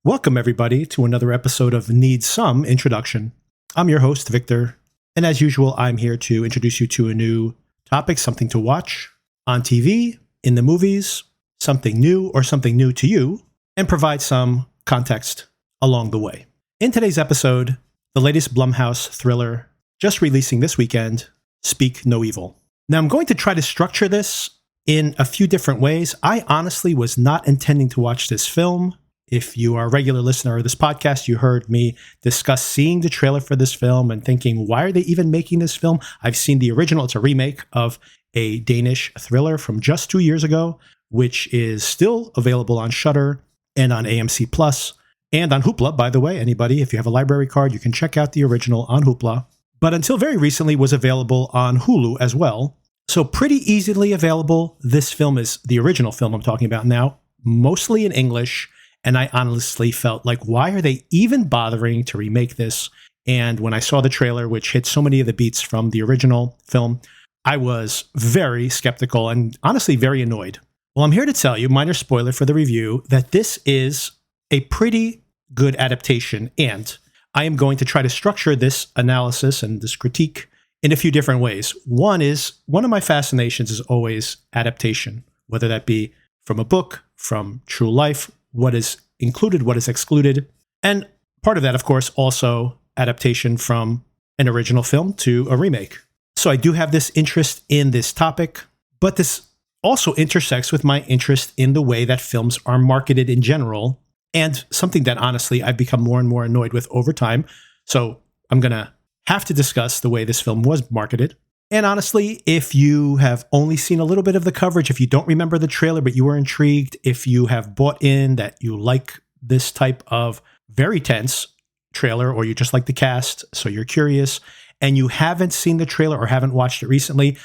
Welcome, everybody, to another episode of Need Some Introduction. I'm your host, Victor, and as usual, I'm here to introduce you to a new topic, something to watch on TV, in the movies, something new or something new to you, and provide some context along the way. In today's episode, the latest Blumhouse thriller, just releasing this weekend, Speak No Evil. Now, I'm going to try to structure this in a few different ways. I honestly was not intending to watch this film. If you are a regular listener of this podcast, you heard me discuss seeing the trailer for this film and thinking, why are they even making this film? I've seen the original. It's a remake of a Danish thriller from just 2 years ago, which is still available on Shudder and on AMC Plus and on Hoopla, by the way. Anybody, if you have a library card, you can check out the original on Hoopla. But until very recently was available on Hulu as well. So pretty easily available. This film is the original film I'm talking about now, mostly in English. And I honestly felt like, why are they even bothering to remake this? And when I saw the trailer, which hit so many of the beats from the original film, I was very skeptical and honestly very annoyed. Well, I'm here to tell you, minor spoiler for the review, that this is a pretty good adaptation. And I am going to try to structure this analysis and this critique in a few different ways. One of my fascinations is always adaptation, whether that be from a book, from true life, what is included, what is excluded. And part of that, of course, also adaptation from an original film to a remake. So I do have this interest in this topic, but this also intersects with my interest in the way that films are marketed in general, and something that honestly I've become more and more annoyed with over time. So I'm going to have to discuss the way this film was marketed. And honestly, if you have only seen a little bit of the coverage, if you don't remember the trailer, but you were intrigued, if you have bought in that you like this type of very tense trailer, or you just like the cast, so you're curious, and you haven't seen the trailer or haven't watched it recently,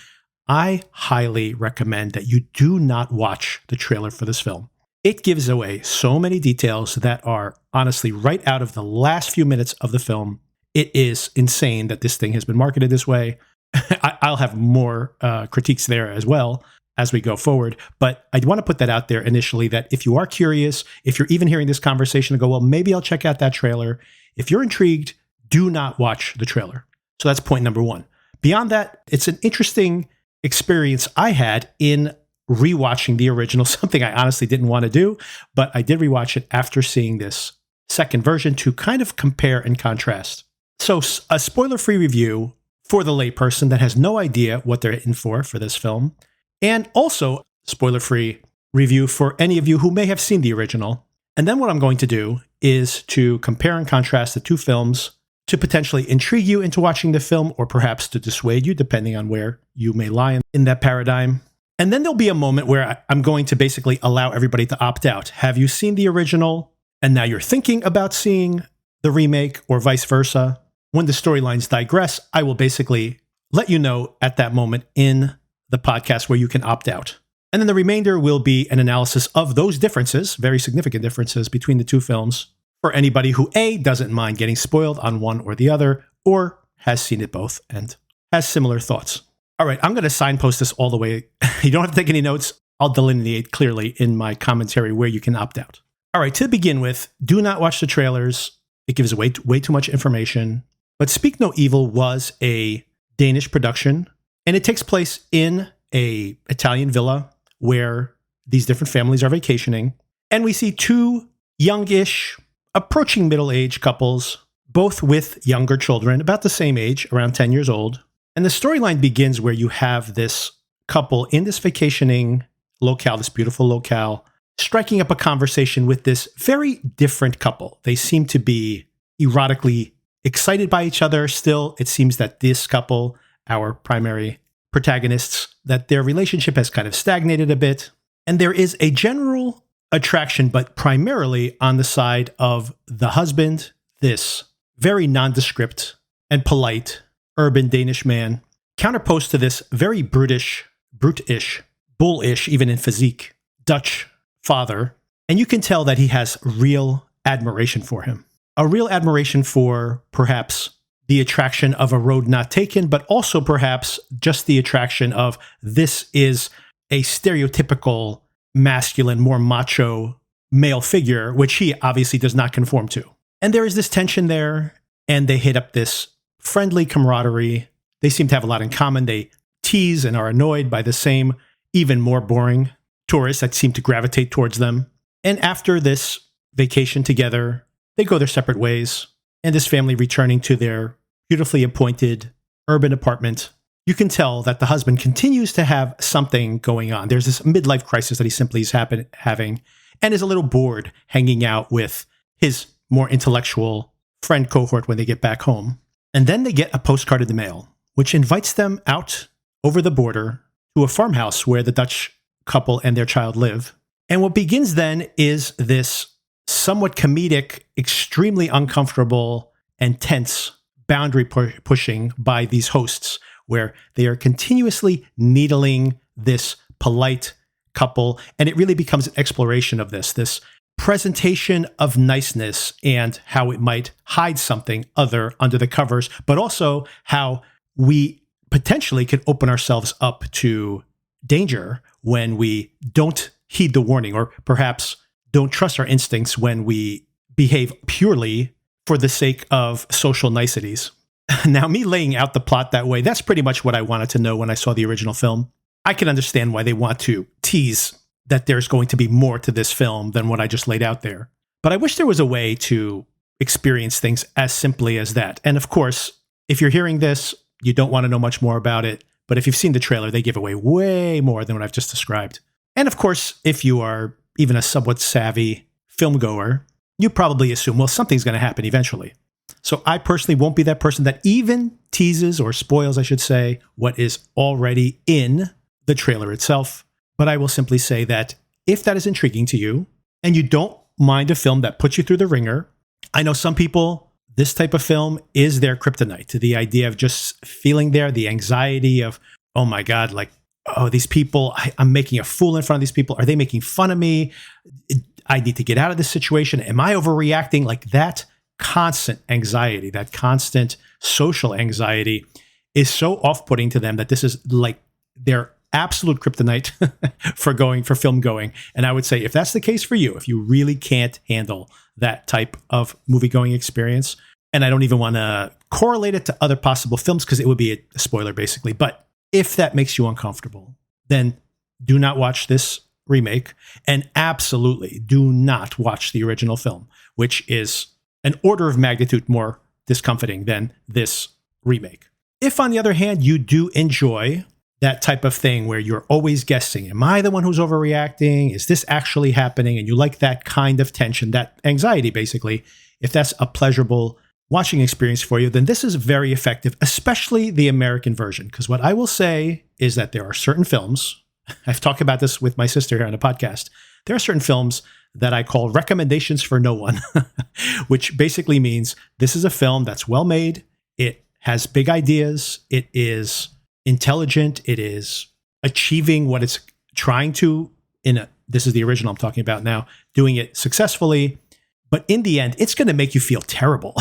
I highly recommend that you do not watch the trailer for this film. It gives away so many details that are honestly right out of the last few minutes of the film. It is insane that this thing has been marketed this way. I'll have more critiques there as well as we go forward. But I want to put that out there initially, that if you are curious, if you're even hearing this conversation and go, well, maybe I'll check out that trailer. If you're intrigued, do not watch the trailer. So that's point number one. Beyond that, it's an interesting experience I had in rewatching the original, something I honestly didn't want to do, but I did rewatch it after seeing this second version to kind of compare and contrast. So a spoiler-free review for the layperson that has no idea what they're in for this film, and also spoiler-free review for any of you who may have seen the original. And then what I'm going to do is to compare and contrast the two films to potentially intrigue you into watching the film, or perhaps to dissuade you, depending on where you may lie in that paradigm. And then there'll be a moment where I'm going to basically allow everybody to opt out. Have you seen the original, and now you're thinking about seeing the remake, or vice versa? When the storylines digress, I will basically let you know at that moment in the podcast where you can opt out. And then the remainder will be an analysis of those differences, very significant differences between the two films, for anybody who A, doesn't mind getting spoiled on one or the other, or has seen it both and has similar thoughts. All right, I'm going to signpost this all the way. You don't have to take any notes. I'll delineate clearly in my commentary where you can opt out. All right, to begin with, do not watch the trailers. It gives away way too much information. But Speak No Evil was a Danish production, and it takes place in an Italian villa where these different families are vacationing. And we see two youngish, approaching middle-aged couples, both with younger children, about the same age, around 10 years old. And the storyline begins where you have this couple in this vacationing locale, this beautiful locale, striking up a conversation with this very different couple. They seem to be erotically excited by each other still. It seems that this couple, our primary protagonists, that their relationship has kind of stagnated a bit. And there is a general attraction, but primarily on the side of the husband, this very nondescript and polite urban Danish man, counterposed to this very brutish, bullish, even in physique, Dutch father. And you can tell that he has real admiration for him. A real admiration for perhaps the attraction of a road not taken, but also perhaps just the attraction of this is a stereotypical masculine, more macho male figure, which he obviously does not conform to. And there is this tension there, and they hit up this friendly camaraderie. They seem to have a lot in common. They tease and are annoyed by the same, even more boring tourists that seem to gravitate towards them. And after this vacation together, they go their separate ways. And this family returning to their beautifully appointed urban apartment, you can tell that the husband continues to have something going on. There's this midlife crisis that he simply is having, and is a little bored hanging out with his more intellectual friend cohort when they get back home. And then they get a postcard in the mail, which invites them out over the border to a farmhouse where the Dutch couple and their child live. And what begins then is this somewhat comedic, extremely uncomfortable and tense boundary pushing by these hosts, where they are continuously needling this polite couple. And it really becomes an exploration of this presentation of niceness and how it might hide something other under the covers, but also how we potentially could open ourselves up to danger when we don't heed the warning, or perhaps don't trust our instincts when we behave purely for the sake of social niceties. Now, me laying out the plot that way, that's pretty much what I wanted to know when I saw the original film. I can understand why they want to tease that there's going to be more to this film than what I just laid out there. But I wish there was a way to experience things as simply as that. And of course, if you're hearing this, you don't want to know much more about it. But if you've seen the trailer, they give away way more than what I've just described. And of course, if you are even a somewhat savvy film goer, you probably assume, well, something's going to happen eventually. So I personally won't be that person that even teases, or spoils, I should say, what is already in the trailer itself. But I will simply say that if that is intriguing to you, and you don't mind a film that puts you through the ringer, I know some people, this type of film is their kryptonite. The idea of just feeling there, the anxiety of, oh my God, like, oh, these people, I'm making a fool in front of these people. Are they making fun of me? I need to get out of this situation. Am I overreacting? Like, that constant anxiety, that constant social anxiety is so off-putting to them that this is like their absolute kryptonite for film going. And I would say, if that's the case for you, if you really can't handle that type of movie-going experience, and I don't even want to correlate it to other possible films because it would be a spoiler basically, but if that makes you uncomfortable, then do not watch this remake, and absolutely do not watch the original film, which is an order of magnitude more discomforting than this remake. If, on the other hand, you do enjoy that type of thing where you're always guessing, am I the one who's overreacting? Is this actually happening? And you like that kind of tension, that anxiety, basically, if that's a pleasurable watching experience for you, then this is very effective, especially the American version. Because what I will say is that there are certain films, I've talked about this with my sister here on the podcast, there are certain films that I call recommendations for no one, which basically means this is a film that's well made, it has big ideas, it is intelligent, it is achieving what it's trying to, this is the original I'm talking about now, doing it successfully. But in the end, it's going to make you feel terrible,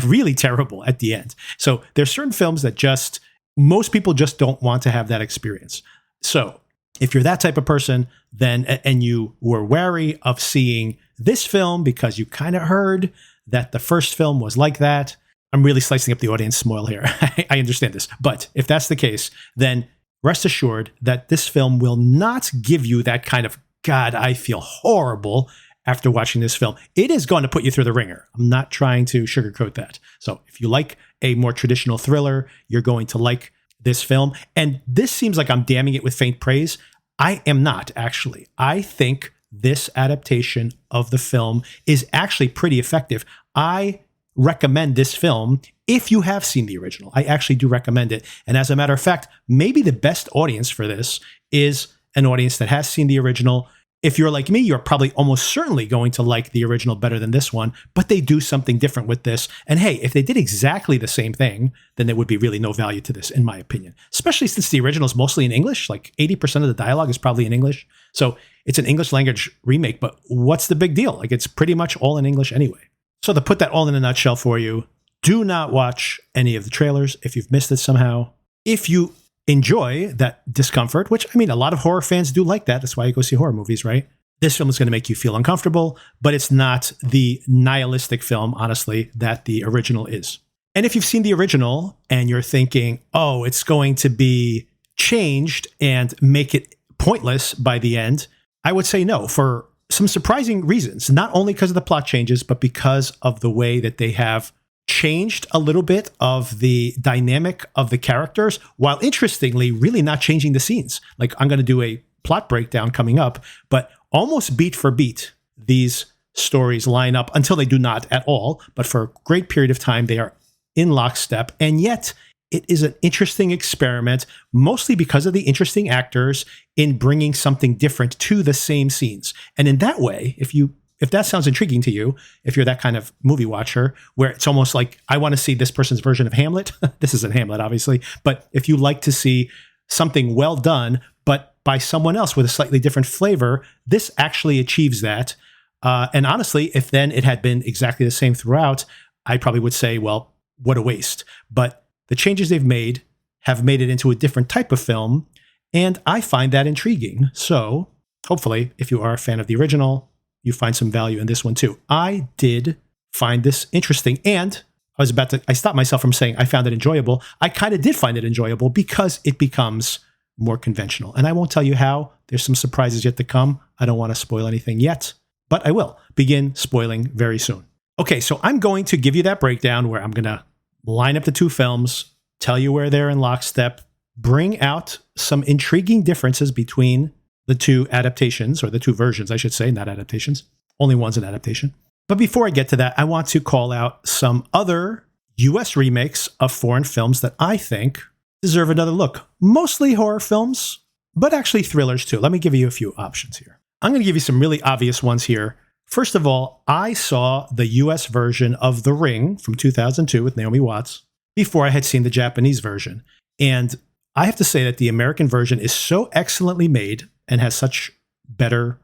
really terrible at the end. So there's certain films that most people just don't want to have that experience. So if you're that type of person, then, and you were wary of seeing this film because you kind of heard that the first film was like that, I'm really slicing up the audience small here. I understand this. But if that's the case, then rest assured that this film will not give you that kind of, God, I feel horrible after watching this film. It is going to put you through the ringer. I'm not trying to sugarcoat that. So if you like a more traditional thriller, you're going to like this film. And this seems like I'm damning it with faint praise. I am not, actually. I think this adaptation of the film is actually pretty effective. I recommend this film if you have seen the original. I actually do recommend it. And as a matter of fact, maybe the best audience for this is an audience that has seen the original. If you're like me, you're probably almost certainly going to like the original better than this one, but they do something different with this. And hey, if they did exactly the same thing, then there would be really no value to this, in my opinion, especially since the original is mostly in English. Like 80% of the dialogue is probably in English. So it's an English language remake, but what's the big deal? Like, it's pretty much all in English anyway. So to put that all in a nutshell for you, do not watch any of the trailers if you've missed it somehow. If you enjoy that discomfort, which, I mean, a lot of horror fans do like that. That's why you go see horror movies, right? this film is going to make you feel uncomfortable, but it's not the nihilistic film, honestly, that the original is. And if you've seen the original and you're thinking, oh, it's going to be changed and make it pointless by the end, I would say no, for some surprising reasons, not only because of the plot changes, but because of the way that they have changed a little bit of the dynamic of the characters, while interestingly, really not changing the scenes. Like, I'm going to do a plot breakdown coming up, but almost beat for beat, these stories line up until they do not at all. But for a great period of time, they are in lockstep. And yet it is an interesting experiment, mostly because of the interesting actors in bringing something different to the same scenes. And in that way, if that sounds intriguing to you, if you're that kind of movie watcher, where it's almost like, I want to see this person's version of Hamlet. This isn't Hamlet, obviously. But if you like to see something well done, but by someone else with a slightly different flavor, this actually achieves that. And honestly, if then it had been exactly the same throughout, I probably would say, well, what a waste. But the changes they've made have made it into a different type of film, and I find that intriguing. So hopefully, if you are a fan of the original, you find some value in this one too. I did find this interesting, and I stopped myself from saying I found it enjoyable. I kind of did find it enjoyable because it becomes more conventional. And I won't tell you how. There's some surprises yet to come. I don't want to spoil anything yet, but I will begin spoiling very soon. Okay, so I'm going to give you that breakdown where I'm going to line up the two films, tell you where they're in lockstep, bring out some intriguing differences between the two adaptations, or the two versions, I should say, not adaptations. Only one's an adaptation. But before I get to that, I want to call out some other US remakes of foreign films that I think deserve another look. Mostly horror films, but actually thrillers too. Let me give you a few options here. I'm going to give you some really obvious ones here. First of all, I saw the US version of The Ring from 2002 with Naomi Watts before I had seen the Japanese version. And I have to say that the American version is so excellently made and has such better,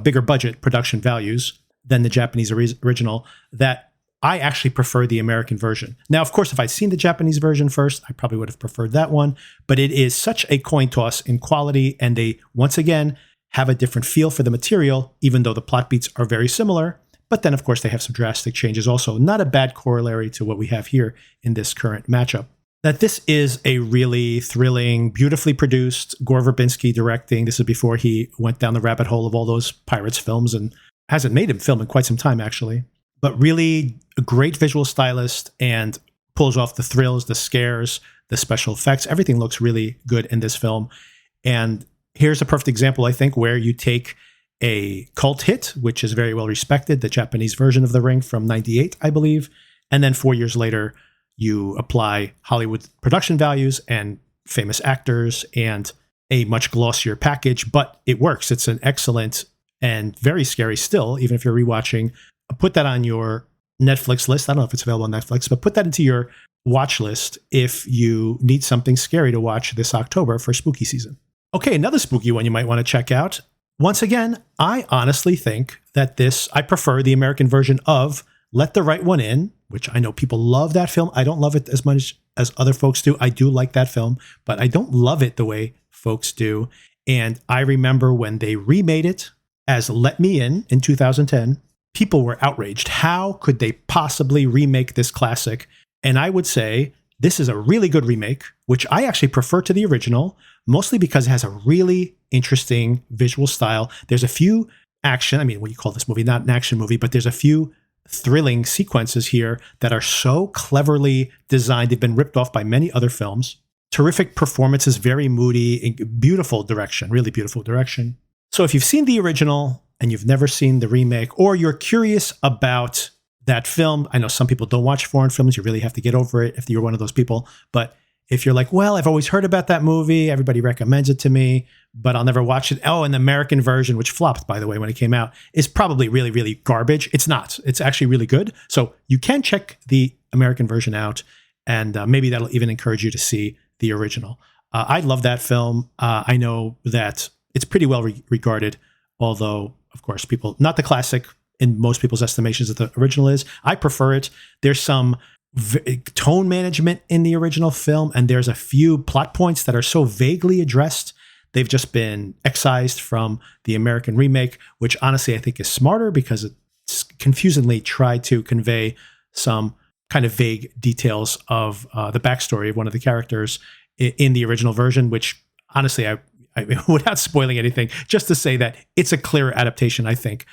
bigger budget production values than the Japanese original that I actually prefer the American version. Now, of course, if I'd seen the Japanese version first, I probably would have preferred that one. But it is such a coin toss in quality, and they, once again, have a different feel for the material, even though the plot beats are very similar. But then, of course, they have some drastic changes also. Not a bad corollary to what we have here in this current matchup. That this is a really thrilling, beautifully produced, Gore Verbinski directing. This is before he went down the rabbit hole of all those Pirates films, and hasn't made him film in quite some time, actually. But really a great visual stylist, and pulls off the thrills, the scares, the special effects. Everything looks really good in this film. And here's a perfect example, I think, where you take a cult hit, which is very well respected, the Japanese version of The Ring from 98, I believe. And then 4 years later, you apply Hollywood production values and famous actors and a much glossier package, but it works. It's an excellent and very scary still, even if you're rewatching. Put that on your Netflix list. I don't know if it's available on Netflix, but put that into your watch list if you need something scary to watch this October for spooky season. Okay, another spooky one you might want to check out. Once again, I honestly think that I prefer the American version of Let the Right One In, which I know people love that film. I don't love it as much as other folks do. I do like that film, but I don't love it the way folks do. And I remember when they remade it as Let Me In 2010, people were outraged. How could they possibly remake this classic? And I would say this is a really good remake, which I actually prefer to the original, mostly because it has a really interesting visual style. There's a few action, what do you call this movie? Not an action movie, but there's a few thrilling sequences here that are so cleverly designed. They've been ripped off by many other films. Terrific performances, very moody, beautiful direction, really beautiful direction. So if you've seen the original and you've never seen the remake, or you're curious about that film, I know some people don't watch foreign films. You really have to get over it if you're one of those people. But if you're like, well, I've always heard about that movie, everybody recommends it to me, but I'll never watch it. Oh, and the American version, which flopped, by the way, when it came out, is probably really, really garbage. It's not. It's actually really good. So you can check the American version out, and maybe that'll even encourage you to see the original. I love that film. I know that it's pretty well regarded, although, of course, not the classic in most people's estimations that the original is. I prefer it. There's some tone management in the original film, and there's a few plot points that are so vaguely addressed They've just been excised from the American remake, which honestly I think is smarter because it's confusingly tried to convey some kind of vague details of the backstory of one of the characters in the original version, which honestly, I without spoiling anything, just to say that it's a clearer adaptation, I think,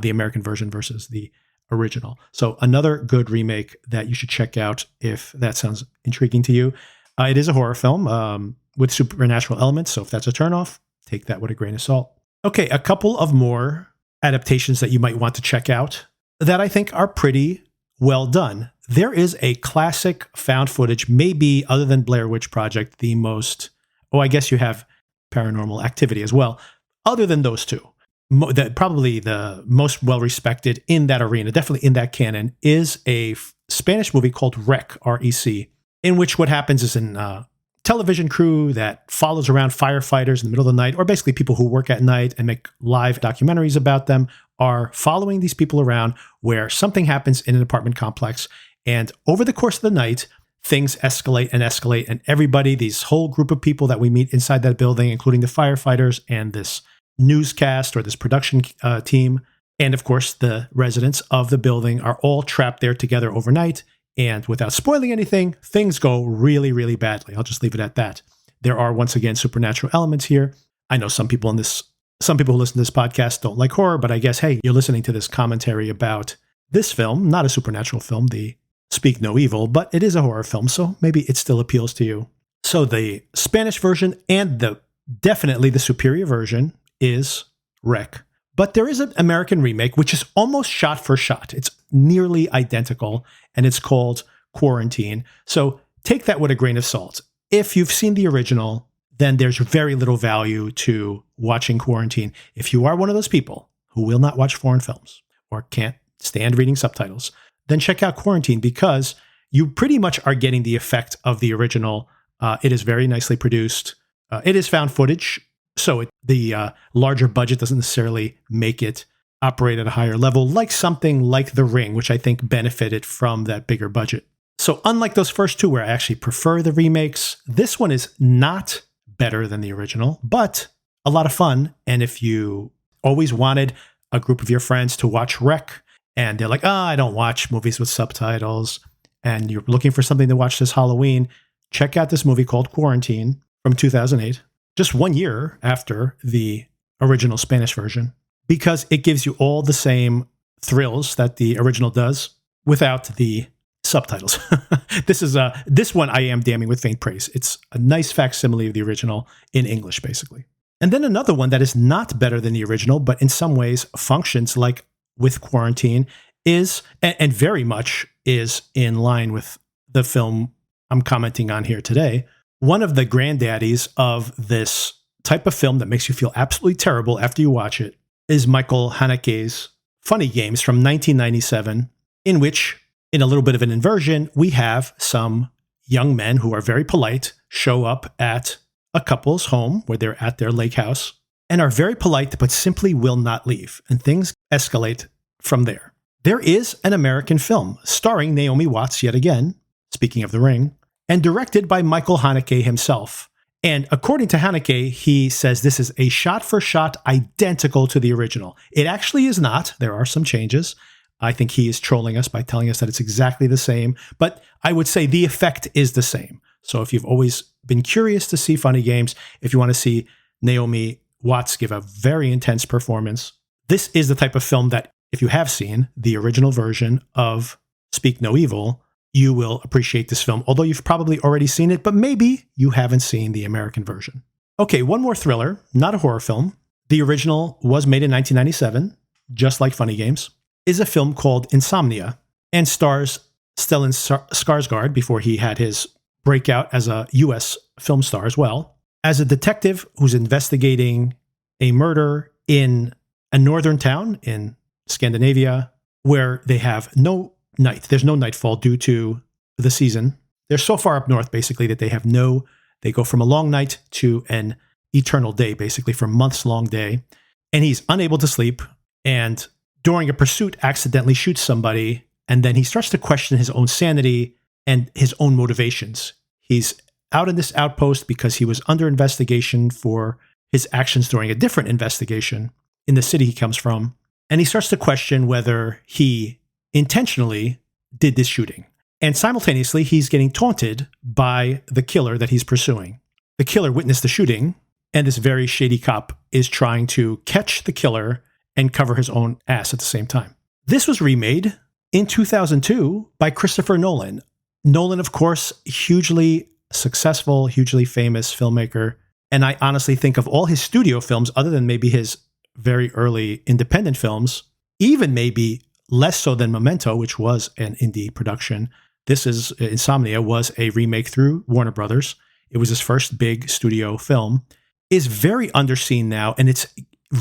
the American version versus the original. So another good remake that you should check out if that sounds intriguing to you. It is a horror film with supernatural elements, so if that's a turnoff, take that with a grain of salt. Okay, a couple of more adaptations that you might want to check out that I think are pretty well done. There is a classic found footage, maybe other than Blair Witch Project, the most, I guess you have Paranormal Activity as well. Other than those two, probably the most well-respected in that arena, definitely in that canon, is a Spanish movie called Rec, R-E-C, in which what happens is a television crew that follows around firefighters in the middle of the night, or basically people who work at night and make live documentaries about them, are following these people around where something happens in an apartment complex. And over the course of the night, things escalate, and everybody, this whole group of people that we meet inside that building, including the firefighters and this newscast or this production team, and of course the residents of the building, are all trapped there together overnight. And without spoiling anything, things go really, really badly. I'll just leave it at that. There are, once again, supernatural elements here. I know some people who listen to this podcast don't like horror, but I guess, hey, you're listening to this commentary about this film, not a supernatural film, the Speak No Evil, but it is a horror film, so maybe it still appeals to you. So the Spanish version and definitely the superior version is Rec. But there is an American remake, which is almost shot for shot. It's nearly identical, and it's called Quarantine. So take that with a grain of salt. If you've seen the original, then there's very little value to watching Quarantine. If you are one of those people who will not watch foreign films or can't stand reading subtitles, then check out Quarantine, because you pretty much are getting the effect of the original. It is very nicely produced. It is found footage, so the larger budget doesn't necessarily make it operate at a higher level, like something like The Ring, which I think benefited from that bigger budget. So unlike those first two, where I actually prefer the remakes, this one is not better than the original, but a lot of fun. And if you always wanted a group of your friends to watch Rec, and they're like, I don't watch movies with subtitles, and you're looking for something to watch this Halloween, check out this movie called Quarantine from 2008, just 1 year after the original Spanish version, because it gives you all the same thrills that the original does without the subtitles. This one I am damning with faint praise. It's a nice facsimile of the original in English, basically. And then another one that is not better than the original, but in some ways functions like with Quarantine, is, and very much is in line with the film I'm commenting on here today. One of the granddaddies of this type of film that makes you feel absolutely terrible after you watch it is Michael Haneke's Funny Games from 1997, in which, in a little bit of an inversion, we have some young men who are very polite show up at a couple's home where they're at their lake house and are very polite but simply will not leave, and things escalate from there. There is an American film starring Naomi Watts yet again, speaking of The Ring, and directed by Michael Haneke himself. And according to Haneke, he says this is a shot-for-shot identical to the original. It actually is not. There are some changes. I think he is trolling us by telling us that it's exactly the same, but I would say the effect is the same. So if you've always been curious to see Funny Games, if you want to see Naomi Watts give a very intense performance, this is the type of film that, if you have seen the original version of Speak No Evil, you will appreciate this film, although you've probably already seen it, but maybe you haven't seen the American version. Okay, one more thriller, not a horror film. The original was made in 1997, just like Funny Games, is a film called Insomnia, and stars Stellan Skarsgård, before he had his breakout as a U.S. film star as well, as a detective who's investigating a murder in a northern town in Scandinavia where they have no night. There's no nightfall due to the season. They're so far up north, basically, that they go from a long night to an eternal day, basically, for months-long day. And he's unable to sleep, and during a pursuit, accidentally shoots somebody, and then he starts to question his own sanity and his own motivations. He's out in this outpost because he was under investigation for his actions during a different investigation in the city he comes from. And he starts to question whether he intentionally did this shooting. And simultaneously, he's getting taunted by the killer that he's pursuing. The killer witnessed the shooting, and this very shady cop is trying to catch the killer and cover his own ass at the same time. This was remade in 2002 by Christopher Nolan. Nolan, of course, hugely successful, hugely famous filmmaker. And I honestly think of all his studio films, other than maybe his very early independent films, even maybe less so than Memento, which was an indie production. Insomnia was a remake through Warner Brothers. It was his first big studio film. Is very underseen now, and it's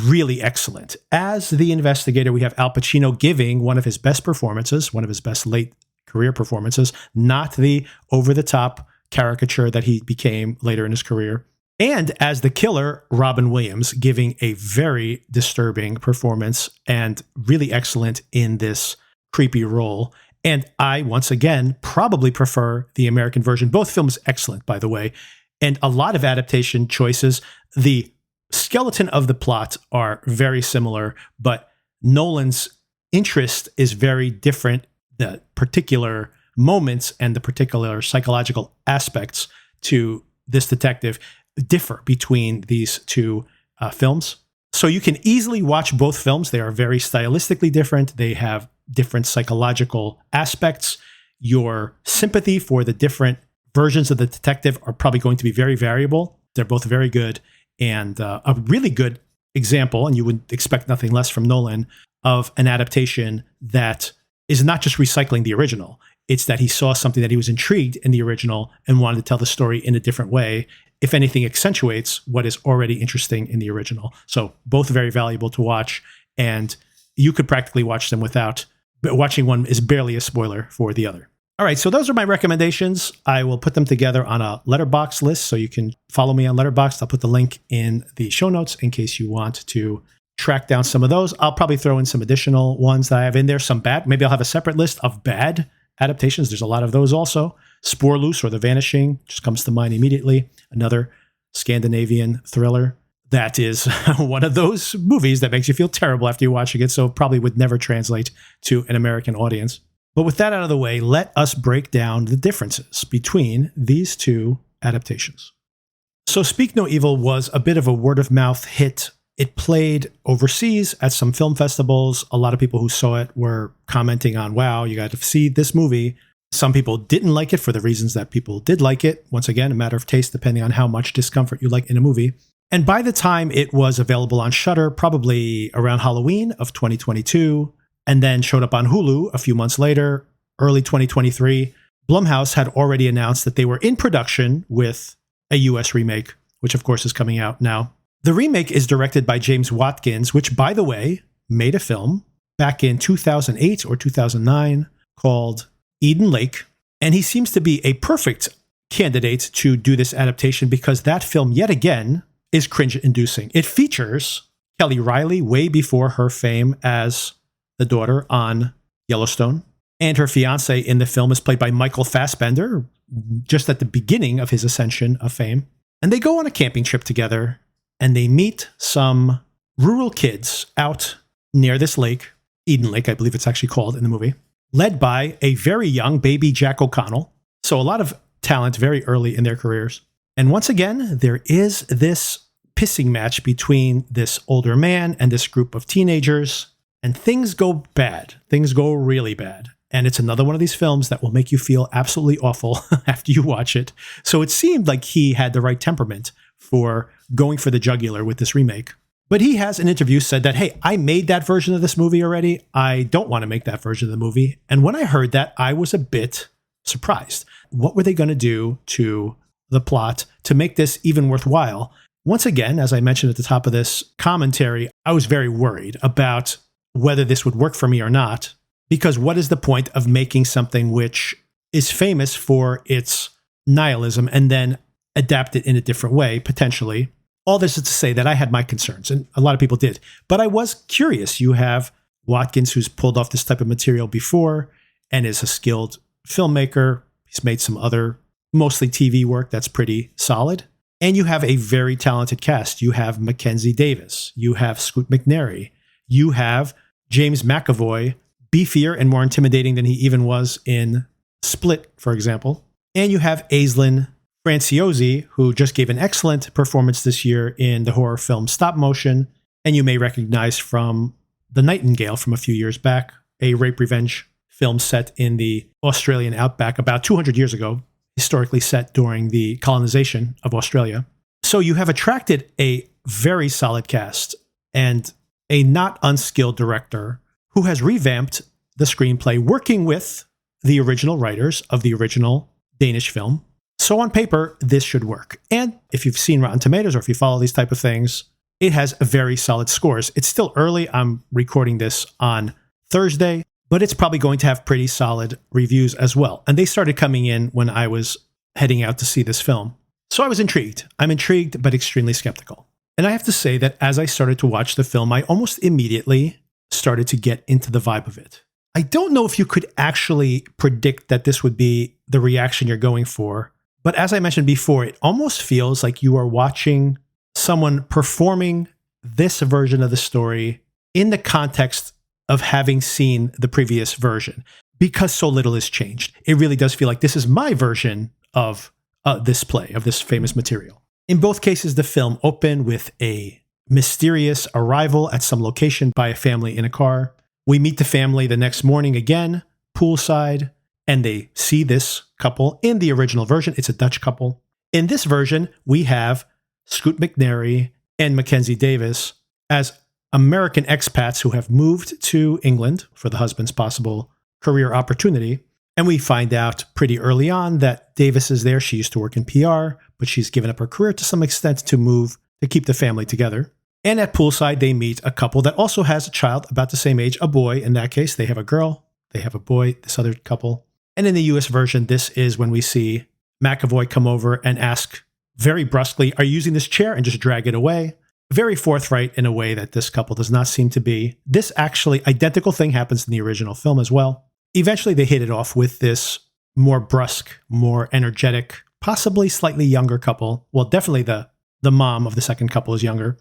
really excellent. As the investigator, we have Al Pacino giving one of his best performances, one of his best late career performances, not the over-the-top caricature that he became later in his career. And as the killer, Robin Williams, giving a very disturbing performance and really excellent in this creepy role. And I, once again, probably prefer the American version. Both films excellent, by the way. And a lot of adaptation choices. The skeleton of the plot are very similar, but Nolan's interest is very different. The particular moments and the particular psychological aspects to this detective differ between these two films. So you can easily watch both films. They are very stylistically different. They have different psychological aspects. Your sympathy for the different versions of the detective are probably going to be very variable. They're both very good. And a really good example, and you would expect nothing less from Nolan, of an adaptation that is not just recycling the original. It's that he saw something that he was intrigued in the original and wanted to tell the story in a different way. If anything, accentuates what is already interesting in the original. So both very valuable to watch, and you could practically watch them without, but watching one is barely a spoiler for the other. All right, so those are my recommendations. I will put them together on a Letterboxd list, so you can follow me on Letterboxd. I'll put the link in the show notes in case you want to track down some of those. I'll probably throw in some additional ones that I have in there, some bad. Maybe I'll have a separate list of bad adaptations. There's a lot of those also. Sporloose or The Vanishing just comes to mind immediately. Another Scandinavian thriller that is one of those movies that makes you feel terrible after you're watching it, so probably would never translate to an American audience. But with that out of the way, let us break down the differences between these two adaptations. So Speak No Evil was a bit of a word-of-mouth hit. It played overseas at some film festivals. A lot of people who saw it were commenting on, wow, you got to see this movie. Some people didn't like it for the reasons that people did like it. Once again, a matter of taste, depending on how much discomfort you like in a movie. And by the time it was available on Shudder, probably around Halloween of 2022, and then showed up on Hulu a few months later, early 2023, Blumhouse had already announced that they were in production with a US remake, which of course is coming out now. The remake is directed by James Watkins, which, by the way, made a film back in 2008 or 2009 called Eden Lake. And he seems to be a perfect candidate to do this adaptation because that film, yet again, is cringe-inducing. It features Kelly Riley way before her fame as the daughter on Yellowstone. And her fiance in the film is played by Michael Fassbender, just at the beginning of his ascension of fame. And they go on a camping trip together, and they meet some rural kids out near this lake, Eden Lake, I believe it's actually called in the movie, led by a very young baby Jack O'Connell. So a lot of talent very early in their careers. And once again, there is this pissing match between this older man and this group of teenagers. And things go bad. Things go really bad. And it's another one of these films that will make you feel absolutely awful after you watch it. So it seemed like he had the right temperament for going for the jugular with this remake. But he has in interviews said that, hey, I made that version of this movie already. I don't want to make that version of the movie. And when I heard that, I was a bit surprised. What were they going to do to the plot to make this even worthwhile? Once again, as I mentioned at the top of this commentary, I was very worried about whether this would work for me or not, because what is the point of making something which is famous for its nihilism and then adapt it in a different way, potentially? All this is to say that I had my concerns, and a lot of people did. But I was curious. You have Watkins, who's pulled off this type of material before and is a skilled filmmaker. He's made some other, mostly TV work that's pretty solid. And you have a very talented cast. You have Mackenzie Davis. You have Scoot McNairy. You have James McAvoy, beefier and more intimidating than he even was in Split, for example. And you have Aislinn Franciosi, who just gave an excellent performance this year in the horror film Stop Motion. And you may recognize from The Nightingale from a few years back, a rape revenge film set in the Australian outback about 200 years ago, historically set during the colonization of Australia. So you have attracted a very solid cast and a not unskilled director who has revamped the screenplay working with the original writers of the original Danish film. So on paper, this should work. And if you've seen Rotten Tomatoes or if you follow these type of things, it has very solid scores. It's still early. I'm recording this on Thursday, but it's probably going to have pretty solid reviews as well. And they started coming in when I was heading out to see this film. So I was intrigued. I'm intrigued, but extremely skeptical. And I have to say that as I started to watch the film, I almost immediately started to get into the vibe of it. I don't know if you could actually predict that this would be the reaction you're going for, but as I mentioned before, it almost feels like you are watching someone performing this version of the story in the context of having seen the previous version, because so little has changed. It really does feel like this is my version of this play, of this famous material. In both cases, the film opened with a mysterious arrival at some location by a family in a car. We meet the family the next morning again, poolside, and they see this couple. In the original version, it's a Dutch couple. In this version, we have Scoot McNairy and Mackenzie Davis as American expats who have moved to England for the husband's possible career opportunity. And we find out pretty early on that Davis is there. She used to work in PR, but she's given up her career to some extent to move to keep the family together. And at poolside, they meet a couple that also has a child about the same age, a boy. In that case, they have a girl, they have a boy, this other couple. And in the US version, this is when we see McAvoy come over and ask very brusquely, "Are you using this chair?" and just drag it away. Very forthright in a way that this couple does not seem to be. This actually identical thing happens in the original film as well. Eventually, they hit it off with this more brusque, more energetic, possibly slightly younger couple. Well, definitely the mom of the second couple is younger.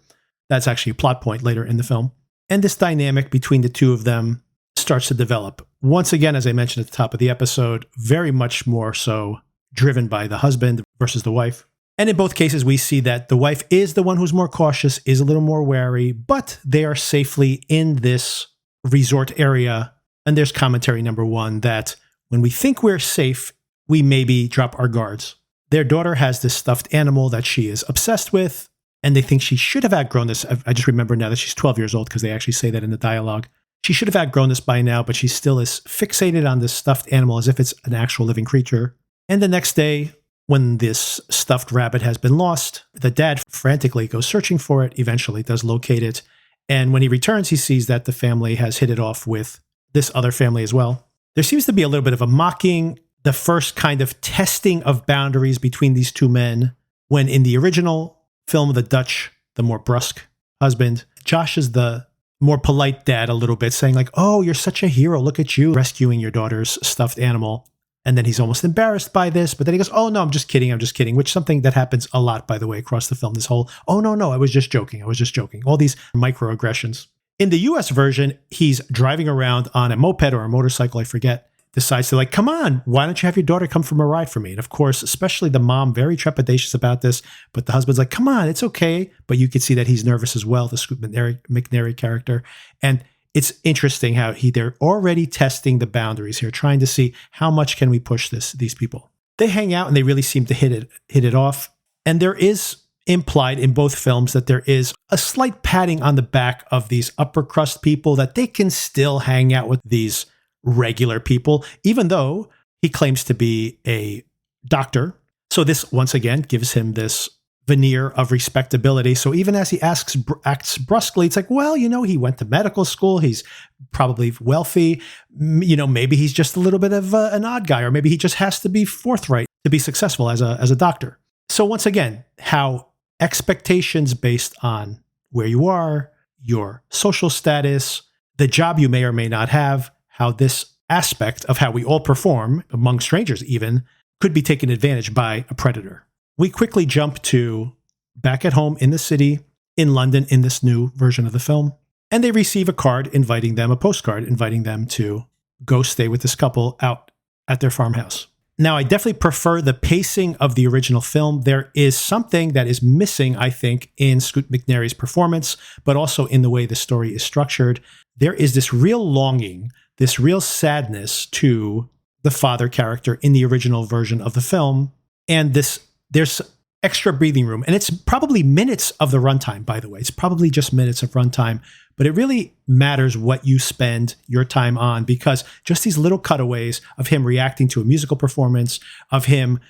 That's actually a plot point later in the film. And this dynamic between the two of them starts to develop. Once again, as I mentioned at the top of the episode, very much more so driven by the husband versus the wife. And in both cases, we see that the wife is the one who's more cautious, is a little more wary, but they are safely in this resort area. And there's commentary number one that when we think we're safe, we maybe drop our guards. Their daughter has this stuffed animal that she is obsessed with, and they think she should have outgrown this. I just remember now that she's 12 years old because they actually say that in the dialogue. She should have outgrown this by now, but she still is fixated on this stuffed animal as if it's an actual living creature. And the next day, when this stuffed rabbit has been lost, the dad frantically goes searching for it, eventually does locate it. And when he returns, he sees that the family has hit it off with this other family as well. There seems to be a little bit of a mocking, the first kind of testing of boundaries between these two men, when in the original film, the Dutch, the more brusque husband, Josh is the more polite dad a little bit, saying like, "Oh, you're such a hero. Look at you rescuing your daughter's stuffed animal." And then he's almost embarrassed by this, but then he goes, "Oh, no, I'm just kidding, which is something that happens a lot, by the way, across the film. This whole, "Oh, no, I was just joking. All these microaggressions. In the US version, he's driving around on a moped or a motorcycle, I forget, decides to like, "Come on, why don't you have your daughter come for a ride for me?" And of course, especially the mom, very trepidatious about this, but the husband's like, "Come on, it's okay." But you can see that he's nervous as well, the Scoot McNairy character. And it's interesting how they're already testing the boundaries here, trying to see how much can we push these people. They hang out and they really seem to hit it off. And there is implied in both films that there is a slight patting on the back of these upper crust people, that they can still hang out with these regular people, even though he claims to be a doctor. So this, once again, gives him this veneer of respectability. So even as he acts brusquely, it's like, well, he went to medical school. He's probably wealthy. Maybe he's just a little bit of an odd guy, or maybe he just has to be forthright to be successful as a doctor. So once again, how expectations based on where you are, your social status, the job you may or may not have, how this aspect of how we all perform among strangers even could be taken advantage by a predator. we quickly jump to back at home in the city in London in this new version of the film. And they receive a postcard inviting them to go stay with this couple out at their farmhouse. Now, I definitely prefer the pacing of the original film. There is something that is missing, I think, in Scoot McNairy's performance, but also in the way the story is structured. There is this real longing, this real sadness to the father character in the original version of the film. And there's extra breathing room. And it's probably minutes of the runtime, by the way. It's probably just minutes of runtime. But it really matters what you spend your time on, because just these little cutaways of him reacting to a musical performance, of him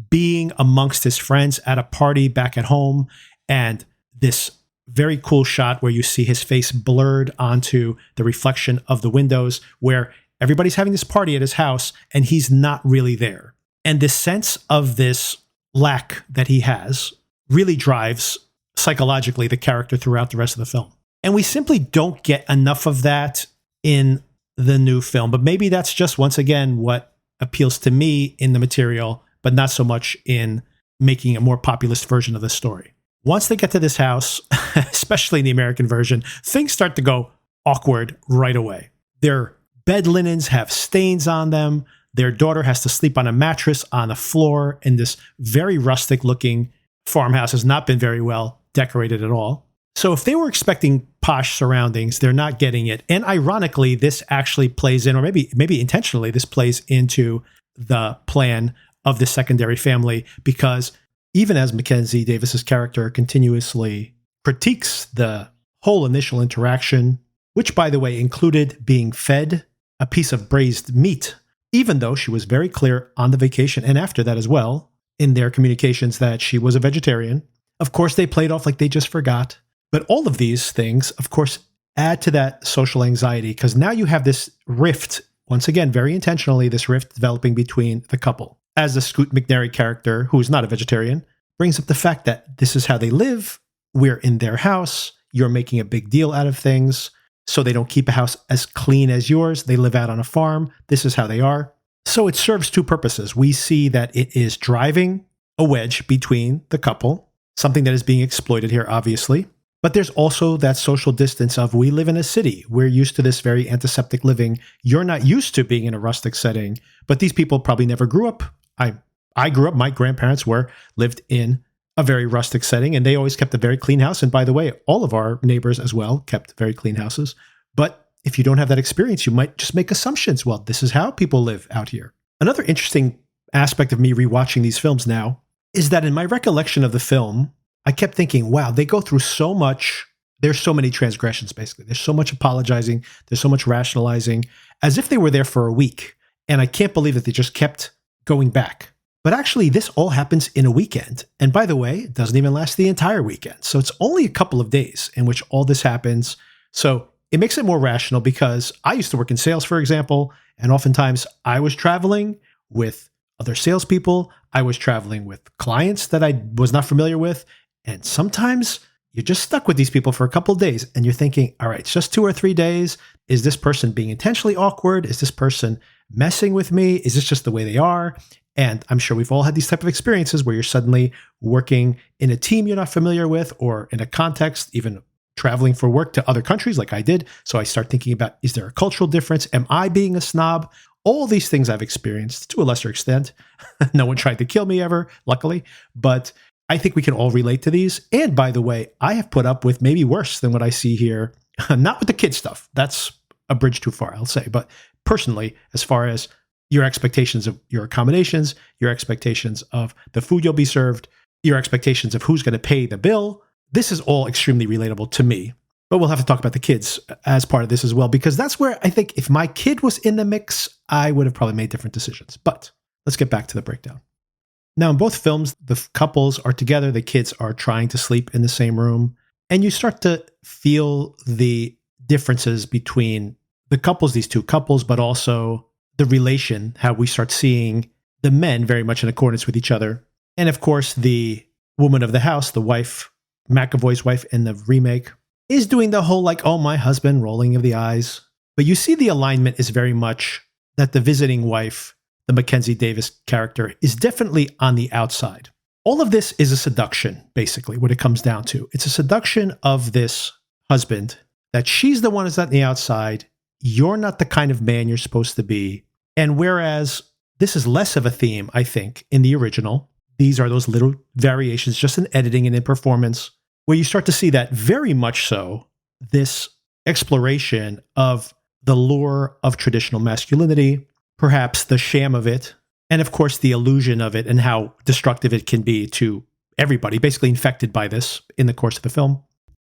being amongst his friends at a party back at home, and this very cool shot where you see his face blurred onto the reflection of the windows, where everybody's having this party at his house and he's not really there. And this sense of this lack that he has really drives psychologically the character throughout the rest of the film. And we simply don't get enough of that in the new film. But maybe that's just, once again, what appeals to me in the material, but not so much in making a more populist version of the story. Once they get to this house, especially in the American version, things start to go awkward right away. Their bed linens have stains on them. Their daughter has to sleep on a mattress on the floor in this very rustic looking farmhouse. Has not been very well decorated at all. So if they were expecting posh surroundings, they're not getting it. And ironically, this actually plays in, or maybe intentionally, this plays into the plan of the secondary family, because even as Mackenzie Davis's character continuously critiques the whole initial interaction, which, by the way, included being fed a piece of braised meat, even though she was very clear on the vacation and after that as well in their communications that she was a vegetarian. Of course, they played off like they just forgot. But all of these things, of course, add to that social anxiety, because now you have this rift, once again, very intentionally, this rift developing between the couple. As the Scoot McNairy character, who is not a vegetarian, brings up the fact that this is how they live. We're in their house. You're making a big deal out of things. So they don't keep a house as clean as yours. They live out on a farm. This is how they are. So it serves two purposes. We see that it is driving a wedge between the couple, something that is being exploited here, obviously. But there's also that social distance of, we live in a city. We're used to this very antiseptic living. You're not used to being in a rustic setting, but these people probably never grew up. I grew up, my grandparents lived in a very rustic setting, and they always kept a very clean house. And by the way, all of our neighbors as well kept very clean houses. But if you don't have that experience, you might just make assumptions. Well, this is how people live out here. Another interesting aspect of me rewatching these films now is that in my recollection of the film, I kept thinking, wow, they go through so much. There's so many transgressions, basically. There's so much apologizing. There's so much rationalizing, as if they were there for a week. And I can't believe that they just kept going back. But actually, this all happens in a weekend. And by the way, it doesn't even last the entire weekend. So it's only a couple of days in which all this happens. So it makes it more rational, because I used to work in sales, for example, and oftentimes I was traveling with other salespeople. I was traveling with clients that I was not familiar with. And sometimes you're just stuck with these people for a couple of days and you're thinking, all right, it's just 2 or 3 days. Is this person being intentionally awkward? Is this person messing with me? Is this just the way they are? And I'm sure we've all had these type of experiences where you're suddenly working in a team you're not familiar with, or in a context, even traveling for work to other countries like I did. So I start thinking about, is there a cultural difference? Am I being a snob? All these things I've experienced to a lesser extent. No one tried to kill me ever, luckily. But I think we can all relate to these. And by the way, I have put up with maybe worse than what I see here. Not with the kid stuff. That's a bridge too far, I'll say. But personally, as far as your expectations of your accommodations, your expectations of the food you'll be served, your expectations of who's going to pay the bill, this is all extremely relatable to me. But we'll have to talk about the kids as part of this as well, because that's where I think if my kid was in the mix, I would have probably made different decisions. But let's get back to the breakdown. Now, in both films, the couples are together. The kids are trying to sleep in the same room. And you start to feel the differences between the couples, these two couples, but also the relation, how we start seeing the men very much in accordance with each other. And of course, the woman of the house, the wife, McAvoy's wife in the remake, is doing the whole like, oh, my husband, rolling of the eyes. But you see the alignment is very much that the visiting wife, the Mackenzie Davis character, is definitely on the outside. All of this is a seduction, basically, what it comes down to. It's a seduction of this husband that she's the one who's on the outside. You're not the kind of man you're supposed to be. And whereas this is less of a theme, I think, in the original, these are those little variations just in editing and in performance where you start to see that very much so, this exploration of the lure of traditional masculinity, perhaps the sham of it, and of course the illusion of it and how destructive it can be to everybody, basically infected by this in the course of the film.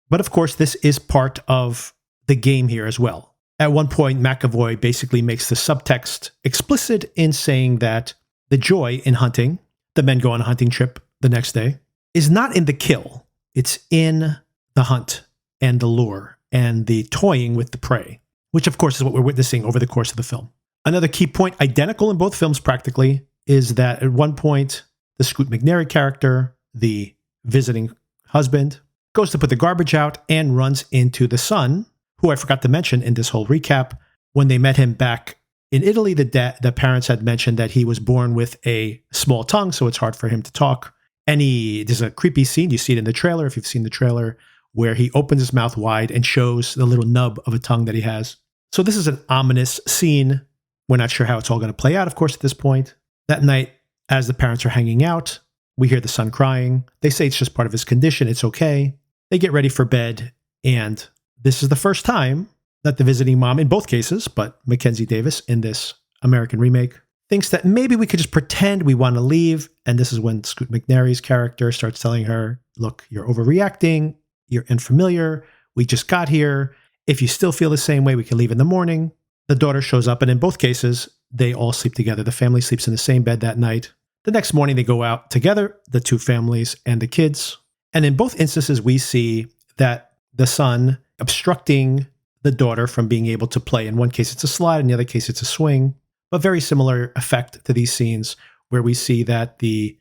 But of course, this is part of the game here as well. At one point, McAvoy basically makes the subtext explicit in saying that the joy in hunting, the men go on a hunting trip the next day, is not in the kill. It's in the hunt and the lure and the toying with the prey, which of course is what we're witnessing over the course of the film. Another key point, identical in both films practically, is that at one point, the Scoot McNairy character, the visiting husband, goes to put the garbage out and runs into the son, who I forgot to mention in this whole recap. When they met him back in Italy, the parents had mentioned that he was born with a small tongue, so it's hard for him to talk. And there's a creepy scene, you see it in the trailer, if you've seen the trailer, where he opens his mouth wide and shows the little nub of a tongue that he has. So this is an ominous scene. We're not sure how it's all going to play out, of course, at this point. That night, as the parents are hanging out, we hear the son crying. They say it's just part of his condition, it's okay. They get ready for bed, and this is the first time that the visiting mom, in both cases, but Mackenzie Davis in this American remake, thinks that maybe we could just pretend we want to leave. And this is when Scoot McNairy's character starts telling her, look, you're overreacting. You're unfamiliar. We just got here. If you still feel the same way, we can leave in the morning. The daughter shows up, and in both cases, they all sleep together. The family sleeps in the same bed that night. The next morning, they go out together, the two families and the kids. And in both instances, we see that the son obstructing the daughter from being able to play. In one case, it's a slide. In the other case, it's a swing. A very similar effect to these scenes where we see that the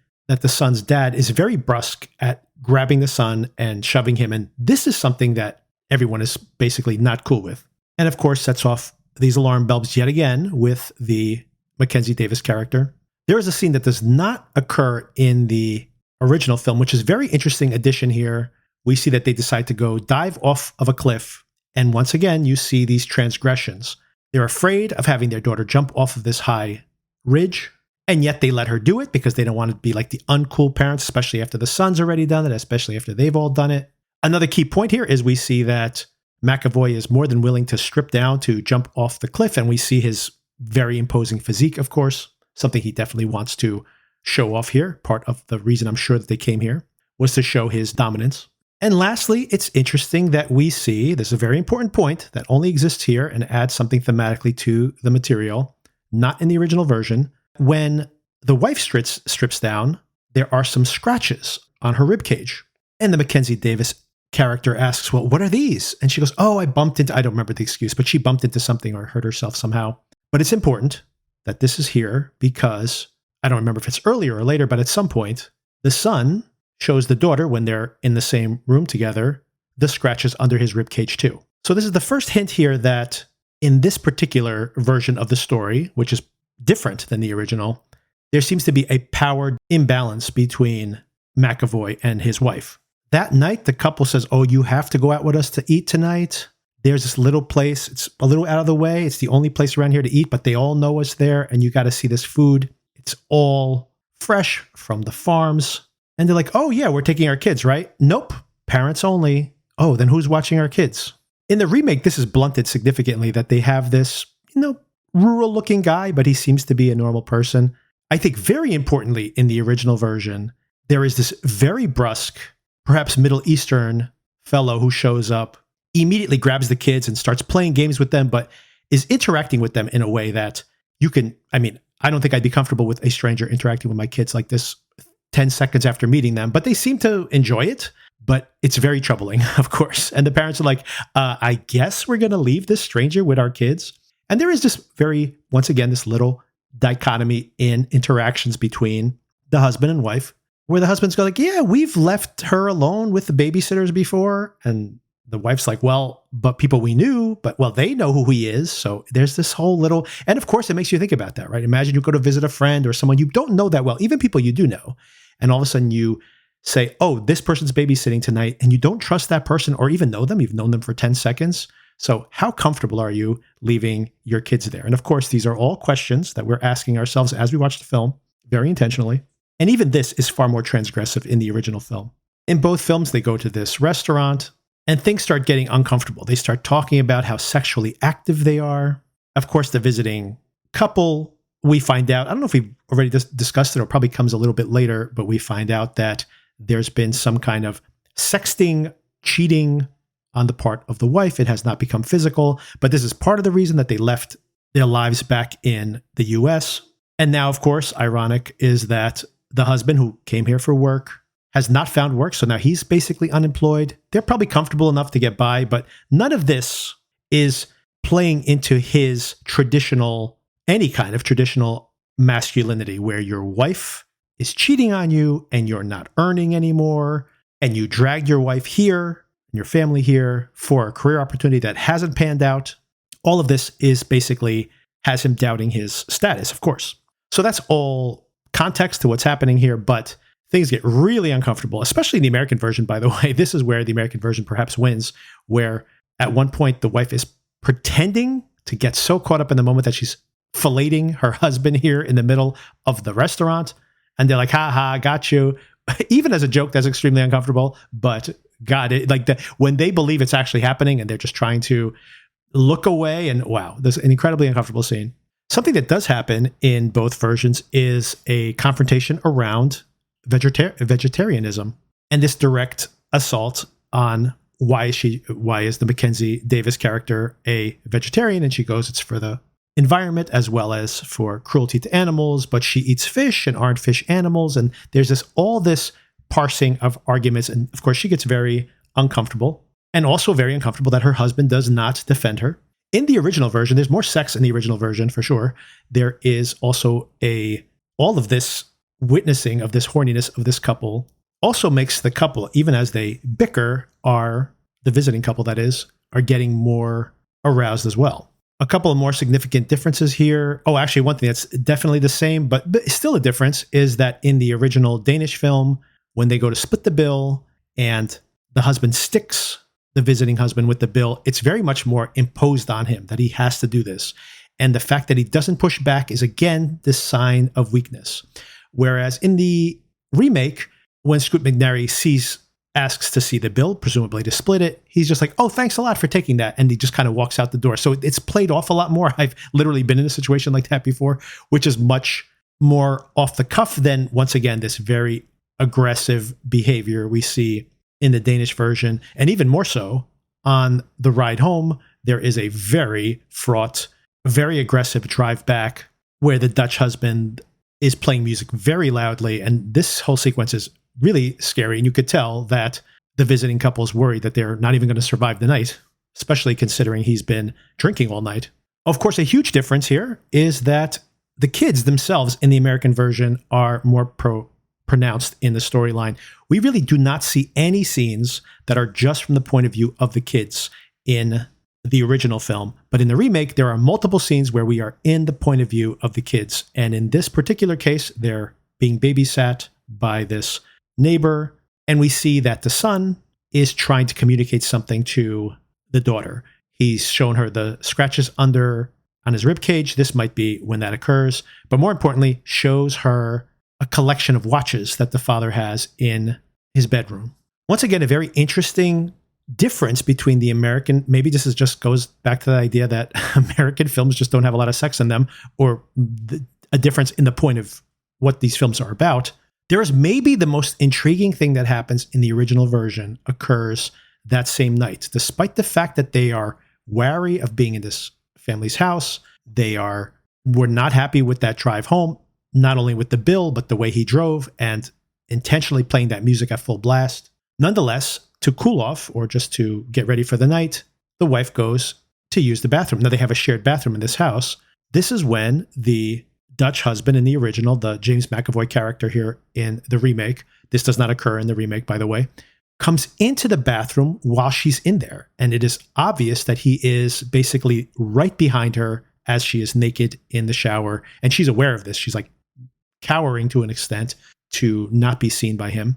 son's dad is very brusque at grabbing the son and shoving him. And this is something that everyone is basically not cool with. And of course, sets off these alarm bells yet again with the Mackenzie Davis character. There is a scene that does not occur in the original film, which is a very interesting addition here. We see that they decide to go dive off of a cliff. And once again, you see these transgressions. They're afraid of having their daughter jump off of this high ridge, and yet they let her do it because they don't want to be like the uncool parents, especially after the son's already done it, especially after they've all done it. Another key point here is we see that McAvoy is more than willing to strip down to jump off the cliff, and we see his very imposing physique, of course, something he definitely wants to show off here. Part of the reason I'm sure that they came here was to show his dominance. And lastly, it's interesting that we see, this is a very important point that only exists here and adds something thematically to the material, not in the original version. When the wife strips down, there are some scratches on her ribcage. And the Mackenzie Davis character asks, well, what are these? And she goes, oh, I don't remember the excuse, but she bumped into something or hurt herself somehow. But it's important that this is here because I don't remember if it's earlier or later, but at some point, the son shows the daughter when they're in the same room together, the scratches under his ribcage too. So this is the first hint here that in this particular version of the story, which is different than the original, there seems to be a power imbalance between McAvoy and his wife. That night, the couple says, oh, you have to go out with us to eat tonight. There's this little place. It's a little out of the way. It's the only place around here to eat, but they all know us there, and you got to see this food. It's all fresh from the farms. And they're like, oh, yeah, we're taking our kids, right? Nope. Parents only. Oh, then who's watching our kids? In the remake, this is blunted significantly that they have this, rural-looking guy, but he seems to be a normal person. I think very importantly, in the original version, there is this very brusque, perhaps Middle Eastern fellow who shows up, immediately grabs the kids and starts playing games with them, but is interacting with them in a way that you can, I don't think I'd be comfortable with a stranger interacting with my kids like this 10 seconds after meeting them, but they seem to enjoy it. But it's very troubling, of course. And the parents are like, I guess we're going to leave this stranger with our kids. And there is this once again, this little dichotomy in interactions between the husband and wife, where the husband's going like, yeah, we've left her alone with the babysitters before. And the wife's like, well, but people we knew, they know who he is. So there's this whole little, and of course it makes you think about that, right? Imagine you go to visit a friend or someone you don't know that well, even people you do know. and all of a sudden you say, oh, this person's babysitting tonight, and you don't trust that person or even know them. You've known them for 10 seconds. So how comfortable are you leaving your kids there? And of course, these are all questions that we're asking ourselves as we watch the film, very intentionally. And even this is far more transgressive in the original film. In both films, they go to this restaurant and things start getting uncomfortable. They start talking about how sexually active they are. Of course, the visiting couple, we find out, I don't know if we've already discussed it or probably comes a little bit later, but we find out that there's been some kind of sexting, cheating on the part of the wife. It has not become physical, but this is part of the reason that they left their lives back in the US. And now, of course, ironic is that the husband who came here for work has not found work. So now he's basically unemployed. They're probably comfortable enough to get by, but none of this is playing into his traditional, any kind of traditional masculinity where your wife is cheating on you and you're not earning anymore. And you dragged your wife here and your family here for a career opportunity that hasn't panned out. All of this is basically has him doubting his status, of course. So that's all context to what's happening here, but things get really uncomfortable, especially in the American version, by the way. This is where the American version perhaps wins, where at one point the wife is pretending to get so caught up in the moment that she's filleting her husband here in the middle of the restaurant. And they're like, ha ha, got you. Even as a joke, that's extremely uncomfortable, but God, when they believe it's actually happening and they're just trying to look away, and wow, there's an incredibly uncomfortable scene. Something that does happen in both versions is a confrontation around vegetarianism and this direct assault on why is the Mackenzie Davis character a vegetarian? And she goes, it's for the environment as well as for cruelty to animals, but she eats fish and aren't fish animals. And there's all this parsing of arguments. And of course, she gets very uncomfortable and also very uncomfortable that her husband does not defend her. In the original version, there's more sex in the original version for sure. There is also all of this witnessing of this horniness of this couple also makes the couple, even as they bicker, the visiting couple that is, are getting more aroused as well. A couple of more significant differences here. Oh, actually, one thing that's definitely the same, but still a difference is that in the original Danish film, when they go to split the bill and the husband sticks the visiting husband with the bill, it's very much more imposed on him that he has to do this. And the fact that he doesn't push back is, again, this sign of weakness. Whereas in the remake, when Scoot McNairy asks to see the bill, presumably to split it, he's just like, oh, thanks a lot for taking that. And he just kind of walks out the door. So it's played off a lot more. I've literally been in a situation like that before, which is much more off the cuff than, once again, this very aggressive behavior we see in the Danish version. And even more so on the ride home, there is a very fraught, very aggressive drive back where the Dutch husband is playing music very loudly. And this whole sequence is really scary. And you could tell that the visiting couple is worried that they're not even going to survive the night, especially considering he's been drinking all night. Of course, a huge difference here is that the kids themselves in the American version are more pronounced in the storyline. We really do not see any scenes that are just from the point of view of the kids in the original film. But in the remake, there are multiple scenes where we are in the point of view of the kids. And in this particular case, they're being babysat by this neighbor. And we see that the son is trying to communicate something to the daughter. He's shown her the scratches on his rib cage. This might be when that occurs. But more importantly, shows her a collection of watches that the father has in his bedroom. Once again, a very interesting difference between the American, maybe this just goes back to the idea that American films just don't have a lot of sex in them, or a difference in the point of what these films are about. There is maybe the most intriguing thing that happens in the original version occurs that same night. Despite the fact that they are wary of being in this family's house, were not happy with that drive home, not only with the bill, but the way he drove and intentionally playing that music at full blast. Nonetheless, to cool off or just to get ready for the night, the wife goes to use the bathroom. Now they have a shared bathroom in this house. This is when the Dutch husband in the original, the James McAvoy character here in the remake, this does not occur in the remake, by the way, comes into the bathroom while she's in there. And it is obvious that he is basically right behind her as she is naked in the shower. And she's aware of this. She's like cowering to an extent. to not be seen by him,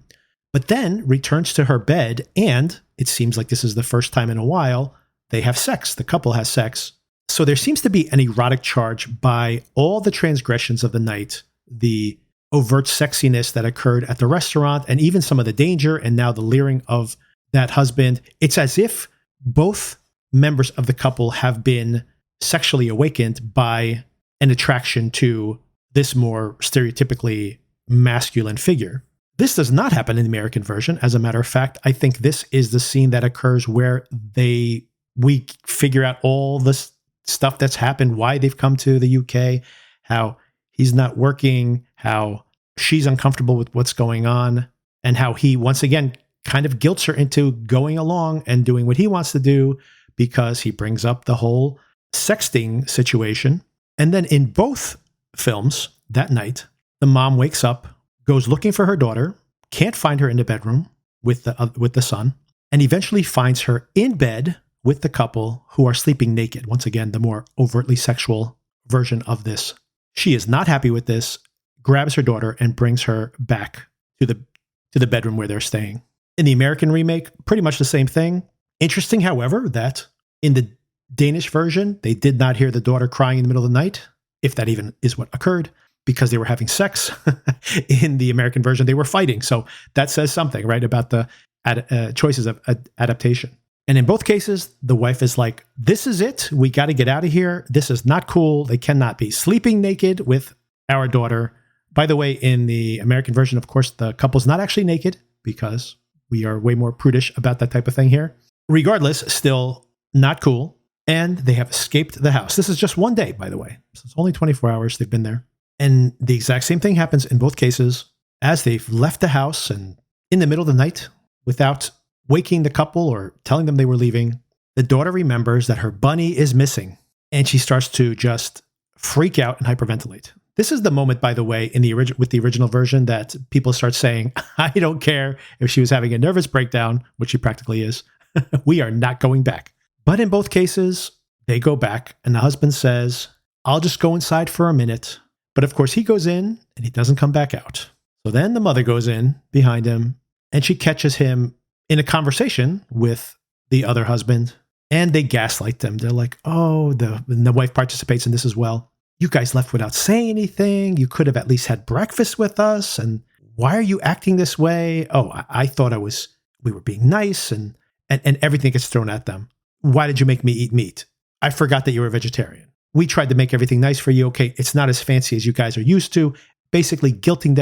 but then returns to her bed, and it seems like this is the first time in a while they have sex. The couple has sex. So there seems to be an erotic charge by all the transgressions of the night, the overt sexiness that occurred at the restaurant, and even some of the danger, and now the leering of that husband. It's as if both members of the couple have been sexually awakened by an attraction to this more stereotypically masculine figure. This does not happen in the American version. As a matter of fact, I think this is the scene that occurs where we figure out all this stuff that's happened, why they've come to the UK, how he's not working, how she's uncomfortable with what's going on, and how he, once again, kind of guilts her into going along and doing what he wants to do because he brings up the whole sexting situation. And then in both films that night, the mom wakes up, goes looking for her daughter, can't find her in the bedroom with the son, and eventually finds her in bed with the couple who are sleeping naked. Once again, the more overtly sexual version of this. She is not happy with this, grabs her daughter and brings her back to the bedroom where they're staying. In the American remake, pretty much the same thing. Interesting, however, that in the Danish version, they did not hear the daughter crying in the middle of the night, if that even is what occurred, because they were having sex. In the American version, they were fighting. So that says something, right, about the choices of adaptation. And in both cases, the wife is like, this is it. We got to get out of here. This is not cool. They cannot be sleeping naked with our daughter. By the way, in the American version, of course, the couple's not actually naked because we are way more prudish about that type of thing here. Regardless, still not cool. And they have escaped the house. This is just one day, by the way. So it's only 24 hours they've been there. And the exact same thing happens in both cases. As they've left the house and in the middle of the night, without waking the couple or telling them they were leaving, the daughter remembers that her bunny is missing. And she starts to just freak out and hyperventilate. This is the moment, by the way, in the with the original version that people start saying, I don't care if she was having a nervous breakdown, which she practically is. We are not going back. But in both cases, they go back and the husband says, I'll just go inside for a minute. But of course, he goes in and he doesn't come back out. So then the mother goes in behind him and she catches him in a conversation with the other husband, and they gaslight them. They're like, oh, the wife participates in this as well. You guys left without saying anything. You could have at least had breakfast with us. And why are you acting this way? Oh, I thought we were being nice, and everything gets thrown at them. Why did you make me eat meat? I forgot that you were a vegetarian. We tried to make everything nice for you. Okay, it's not as fancy as you guys are used to. Basically guilting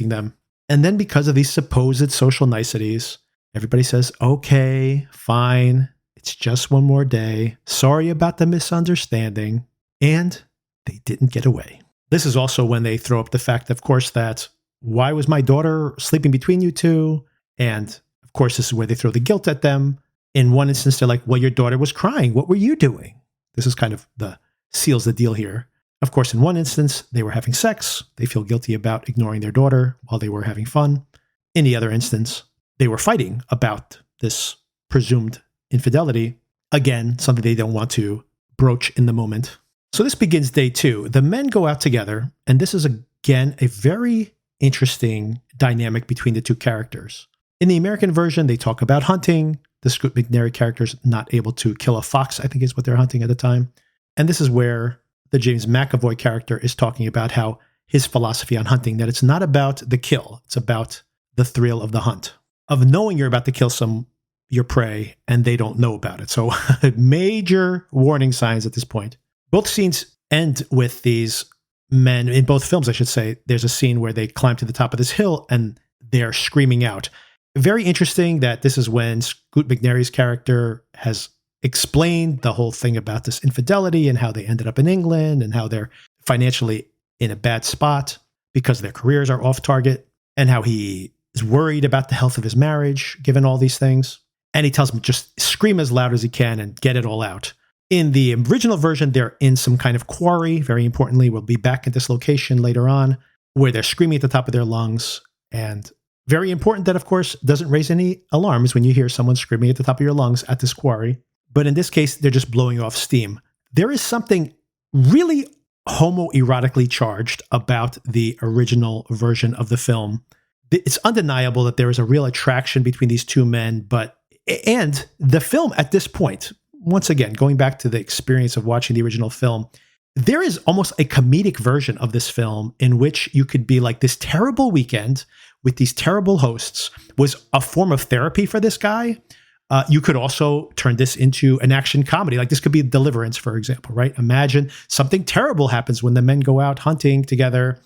them. And then because of these supposed social niceties, everybody says, okay, fine. It's just one more day. Sorry about the misunderstanding. And they didn't get away. This is also when they throw up the fact, of course, that why was my daughter sleeping between you two? And of course, this is where they throw the guilt at them. In one instance, they're like, well, your daughter was crying. What were you doing? This is kind of seals the deal here. Of course, in one instance, they were having sex. They feel guilty about ignoring their daughter while they were having fun. In the other instance, they were fighting about this presumed infidelity. Again, something they don't want to broach in the moment. So this begins day 2. The men go out together, and this is again a very interesting dynamic between the two characters. In the American version, they talk about hunting. The Scoot McNairy character's not able to kill a fox, I think is what they're hunting at the time. And this is where the James McAvoy character is talking about how his philosophy on hunting, that it's not about the kill, it's about the thrill of the hunt, of knowing you're about to kill your prey and they don't know about it. So major warning signs at this point. Both scenes end with these men, in both films, I should say. There's a scene where they climb to the top of this hill and they're screaming out. Very interesting that this is when Scoot McNairy's character has explained the whole thing about this infidelity and how they ended up in England and how they're financially in a bad spot because their careers are off target, and how he is worried about the health of his marriage, given all these things. And he tells them just scream as loud as he can and get it all out. In the original version, they're in some kind of quarry. Very importantly, we'll be back at this location later on where they're screaming at the top of their lungs. And very important that, of course, doesn't raise any alarms when you hear someone screaming at the top of your lungs at this quarry. But in this case, they're just blowing off steam. There is something really homoerotically charged about the original version of the film. It's undeniable that there is a real attraction between these two men, and the film at this point, once again, going back to the experience of watching the original film, there is almost a comedic version of this film in which you could be like, this terrible weekend with these terrible hosts was a form of therapy for this guy. You could also turn this into an action comedy. Like this could be Deliverance, for example, right? Imagine something terrible happens when the men go out hunting together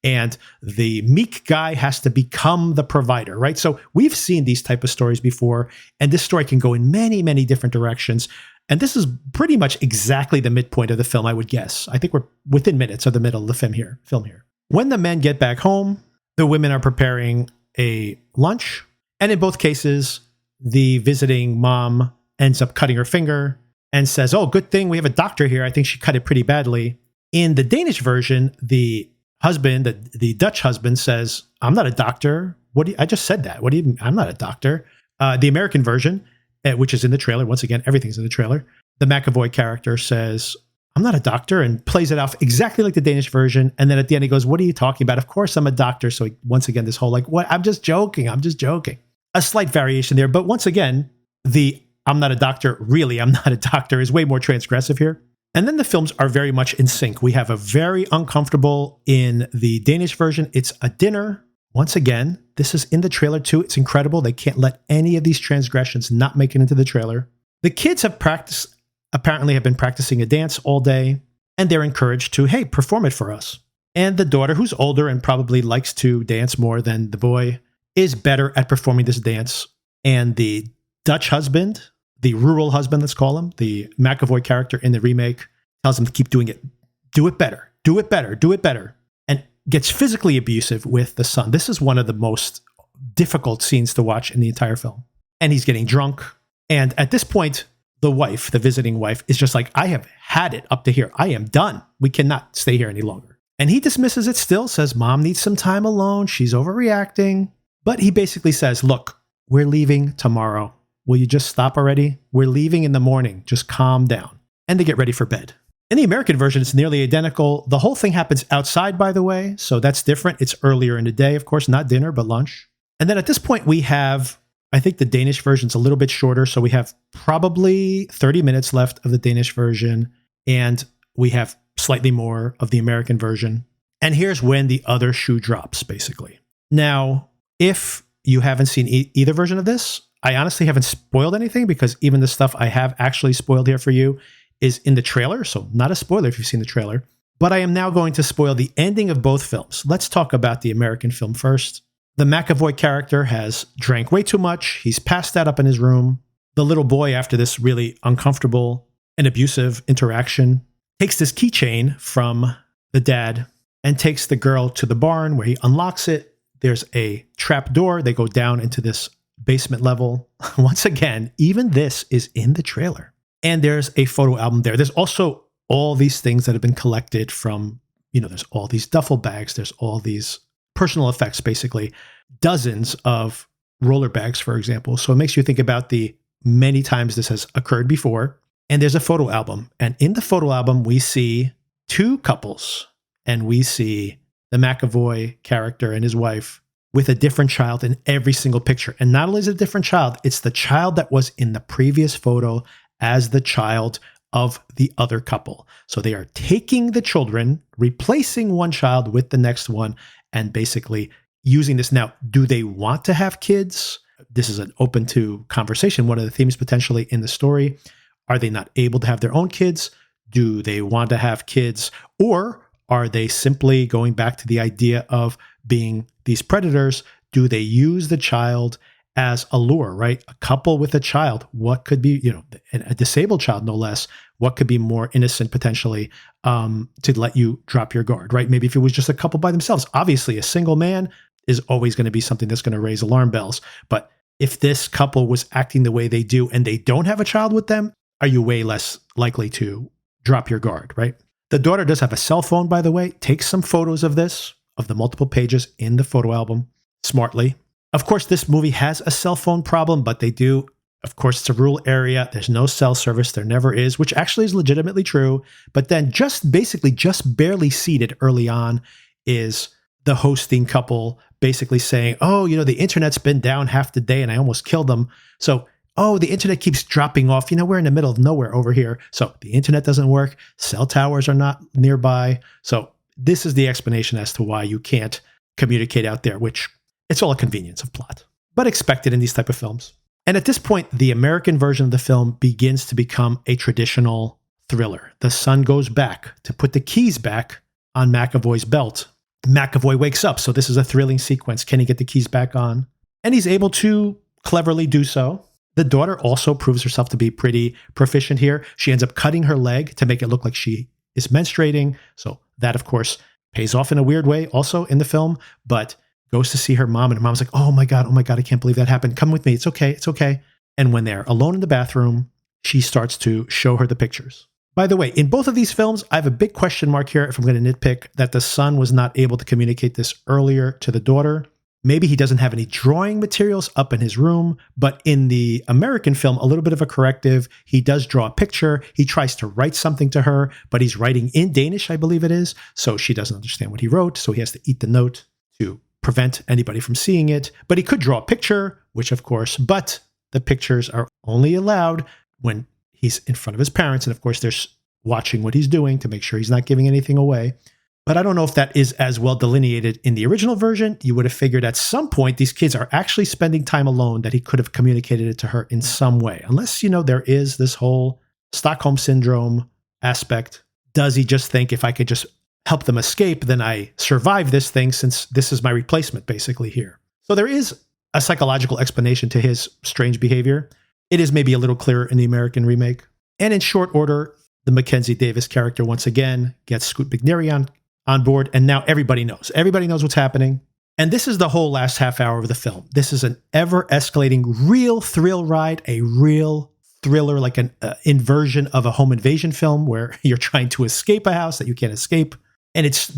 and the meek guy has to become the provider, right? So we've seen these type of stories before, and this story can go in many, many different directions. And this is pretty much exactly the midpoint of the film, I would guess. I think we're within minutes of the middle of the film here. When the men get back home, the women are preparing a lunch. And in both cases, the visiting mom ends up cutting her finger and says, "Oh, good thing we have a doctor here. I think she cut it pretty badly." In the Danish version, the husband, the Dutch husband, says, "I'm not a doctor. I just said that. I'm not a doctor." The American version, which is in the trailer, once again, everything's in the trailer, the McAvoy character says, "I'm not a doctor," and plays it off exactly like the Danish version. And then at the end, he goes, "What are you talking about? Of course I'm a doctor." So once again, this whole like, "What? I'm just joking. A slight variation there. But once again, the "I'm not a doctor, really, I'm not a doctor" is way more transgressive here. And then the films are very much in sync. We have a very uncomfortable in the Danish version. It's a dinner. Once again, this is in the trailer too. It's incredible. They can't let any of these transgressions not make it into the trailer. The kids apparently have been practicing a dance all day, and they're encouraged to, "Hey, perform it for us." And the daughter, who's older and probably likes to dance more than the boy, is better at performing this dance. And the Dutch husband, the rural husband, let's call him, the McAvoy character in the remake, tells him to keep doing it. Do it better. Do it better. Do it better. And gets physically abusive with the son. This is one of the most difficult scenes to watch in the entire film. And he's getting drunk. And at this point, the wife, the visiting wife, is just like, "I have had it up to here. I am done. We cannot stay here any longer." And he dismisses it still, says, "Mom needs some time alone. She's overreacting." But he basically says, "Look, we're leaving tomorrow. Will you just stop already? We're leaving in the morning. Just calm down." And they get ready for bed. In the American version, it's nearly identical. The whole thing happens outside, by the way, so that's different. It's earlier in the day, of course, not dinner, but lunch. And then at this point, we have, I think the Danish version's a little bit shorter, so we have probably 30 minutes left of the Danish version, and we have slightly more of the American version. And here's when the other shoe drops, basically. Now, if you haven't seen either version of this, I honestly haven't spoiled anything because even the stuff I have actually spoiled here for you is in the trailer. So not a spoiler if you've seen the trailer, but I am now going to spoil the ending of both films. Let's talk about the American film first. The McAvoy character has drank way too much. He's passed out up in his room. The little boy, after this really uncomfortable and abusive interaction, takes this keychain from the dad and takes the girl to the barn where he unlocks it. There's a trap door. They go down into this basement level. Once again, even this is in the trailer. And there's a photo album there. There's also all these things that have been collected from, there's all these duffel bags. There's all these personal effects, basically. Dozens of roller bags, for example. So it makes you think about the many times this has occurred before. And there's a photo album. And in the photo album, we see two couples. And we see the McAvoy character and his wife with a different child in every single picture. And not only is it a different child, it's the child that was in the previous photo as the child of the other couple. So they are taking the children, replacing one child with the next one, and basically using this. Now, do they want to have kids? This is an open to conversation. One of the themes potentially in the story. Are they not able to have their own kids? Do they want to have kids? Or are they simply going back to the idea of being these predators? Do they use the child as a lure, right? A couple with a child, what could be, a disabled child, no less, what could be more innocent potentially to let you drop your guard, right? Maybe if it was just a couple by themselves. Obviously, a single man is always going to be something that's going to raise alarm bells. But if this couple was acting the way they do and they don't have a child with them, are you way less likely to drop your guard, right? The daughter does have a cell phone, by the way. Takes some photos of this, of the multiple pages in the photo album, smartly. Of course, this movie has a cell phone problem, but they do Of course, it's a rural area. There's no cell service. There never is, which actually is legitimately true. But then just barely seated early on is the hosting couple basically saying, oh, the internet's been down half the day and I almost killed them. So, oh, the internet keeps dropping off. We're in the middle of nowhere over here. So the internet doesn't work. Cell towers are not nearby. So this is the explanation as to why you can't communicate out there, which it's all a convenience of plot, but expected in these type of films. And at this point, the American version of the film begins to become a traditional thriller. The son goes back to put the keys back on McAvoy's belt. McAvoy wakes up, so this is a thrilling sequence. Can he get the keys back on? And he's able to cleverly do so. The daughter also proves herself to be pretty proficient here. She ends up cutting her leg to make it look like she is menstruating. So that, of course, pays off in a weird way also in the film, but goes to see her mom, and her mom's like, oh my God, I can't believe that happened. Come with me. It's okay. And when they're alone in the bathroom, she starts to show her the pictures. By the way, in both of these films, I have a big question mark here if I'm going to nitpick that the son was not able to communicate this earlier to the daughter. Maybe he doesn't have any drawing materials up in his room, but in the American film, a little bit of a corrective. He does draw a picture. He tries to write something to her, but he's writing in Danish, I believe it is. So she doesn't understand what he wrote. So he has to eat the note to prevent anybody from seeing it. But he could draw a picture, which of course, but the pictures are only allowed when he's in front of his parents. And of course, they're watching what he's doing to make sure he's not giving anything away. But I don't know if that is as well delineated in the original version. You would have figured at some point these kids are actually spending time alone, that he could have communicated it to her in some way. Unless, there is this whole Stockholm Syndrome aspect. Does he just think if I could just help them escape, then I survive this thing since this is my replacement basically here. So there is a psychological explanation to his strange behavior. It is maybe a little clearer in the American remake. And in short order, the Mackenzie Davis character once again gets Scoot McNairy on board, and now everybody knows. Everybody knows what's happening. And this is the whole last half hour of the film. This is an ever-escalating real thrill ride, a real thriller, like an inversion of a home invasion film where you're trying to escape a house that you can't escape. And it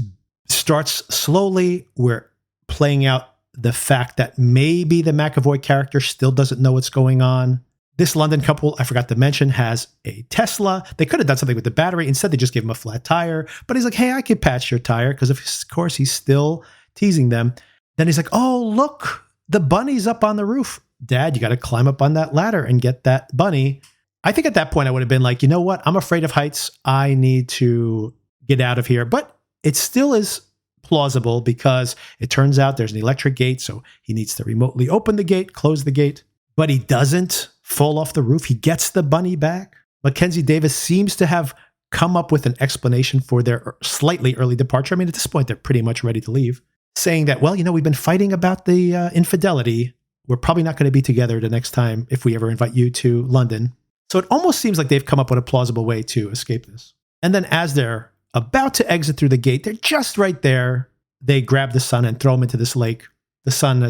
starts slowly. We're playing out the fact that maybe the McAvoy character still doesn't know what's going on. This London couple, I forgot to mention, has a Tesla. They could have done something with the battery. Instead, they just gave him a flat tire. But he's like, hey, I could patch your tire. Because, of course, he's still teasing them. Then he's like, oh, look, the bunny's up on the roof. Dad, you got to climb up on that ladder and get that bunny. I think at that point, I would have been like, you know what? I'm afraid of heights. I need to get out of here. But it still is plausible because it turns out there's an electric gate. So he needs to remotely open the gate, close the gate. But he doesn't fall off the roof. He gets the bunny back. Mackenzie Davis seems to have come up with an explanation for their slightly early departure. I mean, at this point, they're pretty much ready to leave, saying that, well, we've been fighting about the infidelity. We're probably not going to be together the next time if we ever invite you to London. So it almost seems like they've come up with a plausible way to escape this. And then as they're about to exit through the gate, they're just right there. They grab the son and throw him into this lake. The son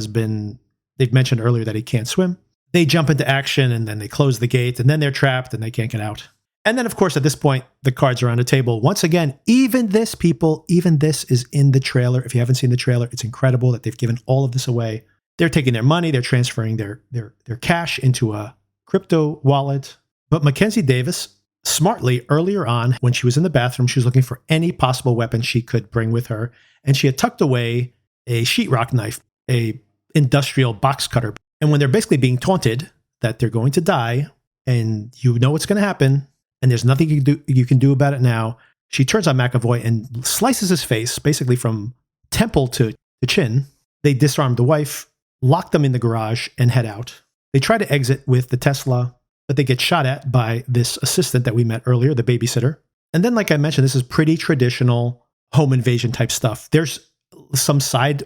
they've mentioned earlier that he can't swim. They jump into action and then they close the gate and then they're trapped and they can't get out. And then, of course, at this point, the cards are on the table. Once again, even this is in the trailer. If you haven't seen the trailer, it's incredible that they've given all of this away. They're taking their money. They're transferring their cash into a crypto wallet. But Mackenzie Davis, smartly, earlier on, when she was in the bathroom, she was looking for any possible weapon she could bring with her. And she had tucked away a sheetrock knife, a industrial box cutter. And when they're basically being taunted that they're going to die and you know what's going to happen and there's nothing you can do about it now, she turns on McAvoy and slices his face basically from temple to chin. They disarm the wife, lock them in the garage, and head out. They try to exit with the Tesla, but they get shot at by this assistant that we met earlier, the babysitter. And then, like I mentioned, this is pretty traditional home invasion type stuff. There's some side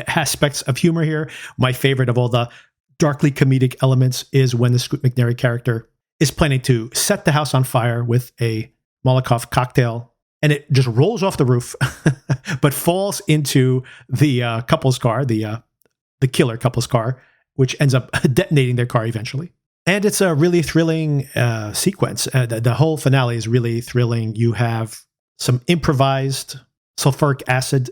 aspects of humor here. My favorite of all the darkly comedic elements is when the Scoot McNairy character is planning to set the house on fire with a Molotov cocktail, and it just rolls off the roof, but falls into the couple's car, the killer couple's car, which ends up detonating their car eventually. And it's a really thrilling sequence. The whole finale is really thrilling. You have some improvised sulfuric acid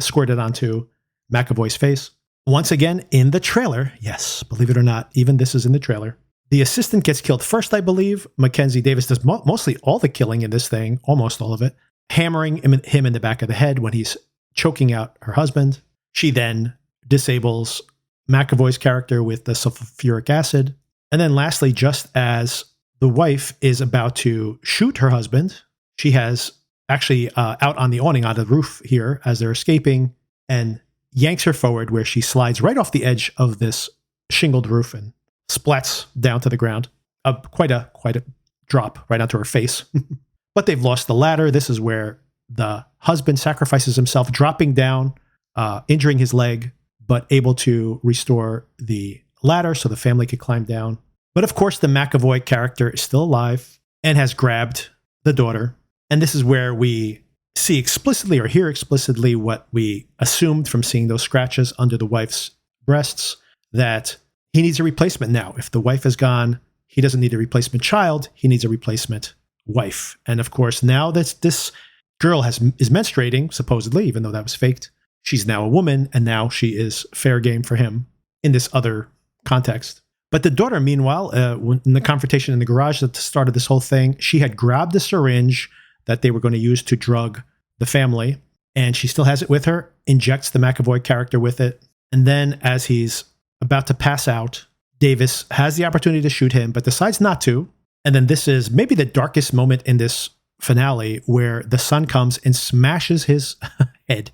squirted onto McAvoy's face. Once again, in the trailer, yes, believe it or not, even this is in the trailer. The assistant gets killed first, I believe. Mackenzie Davis does mostly all the killing in this thing, almost all of it, hammering him in the back of the head when he's choking out her husband. She then disables McAvoy's character with the sulfuric acid. And then lastly, just as the wife is about to shoot her husband, she has actually out on the awning on the roof here as they're escaping and yanks her forward where she slides right off the edge of this shingled roof and splats down to the ground. Quite a drop right onto her face. But they've lost the ladder. This is where the husband sacrifices himself, dropping down, injuring his leg, but able to restore the ladder so the family could climb down. But of course, the McAvoy character is still alive and has grabbed the daughter. And this is where we see explicitly or hear explicitly what we assumed from seeing those scratches under the wife's breasts, that he needs a replacement now. If the wife is gone, he doesn't need a replacement child. He needs a replacement wife. And of course, now that this girl is menstruating, supposedly, even though that was faked, she's now a woman, and now she is fair game for him in this other context. But the daughter, meanwhile, in the confrontation in the garage at the start of this whole thing, she had grabbed the syringe that they were going to use to drug the family, and she still has it with her, injects the McAvoy character with it. And then as he's about to pass out, Davis has the opportunity to shoot him, but decides not to. And then this is maybe the darkest moment in this finale, where the son comes and smashes his head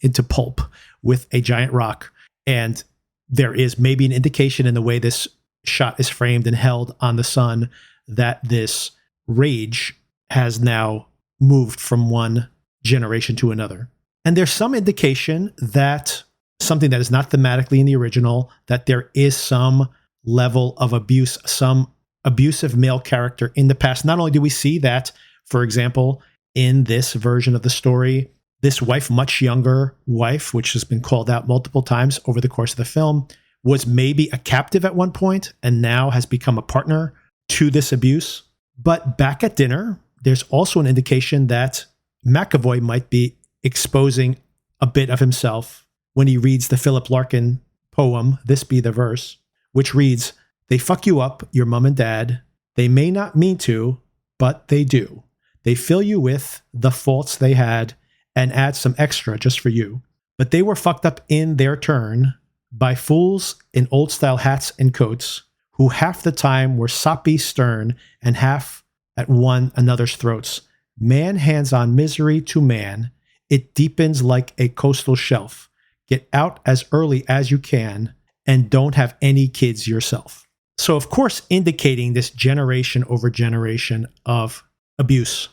into pulp with a giant rock. And there is maybe an indication in the way this shot is framed and held on the son that this rage has now moved from one generation to another. And there's some indication that something that is not thematically in the original, that there is some level of abuse, some abusive male character in the past. Not only do we see that, for example, in this version of the story, this wife, much younger wife, which has been called out multiple times over the course of the film, was maybe a captive at one point and now has become a partner to this abuse. But back at dinner, there's also an indication that McAvoy might be exposing a bit of himself when he reads the Philip Larkin poem, This Be the Verse, which reads, "They fuck you up, your mom and dad. They may not mean to, but they do. They fill you with the faults they had and add some extra just for you. But they were fucked up in their turn by fools in old-style hats and coats who half the time were soppy stern and half at one another's throats. Man hands on misery to man. It deepens like a coastal shelf. Get out as early as you can and don't have any kids yourself." So, of course, indicating this generation over generation of abuse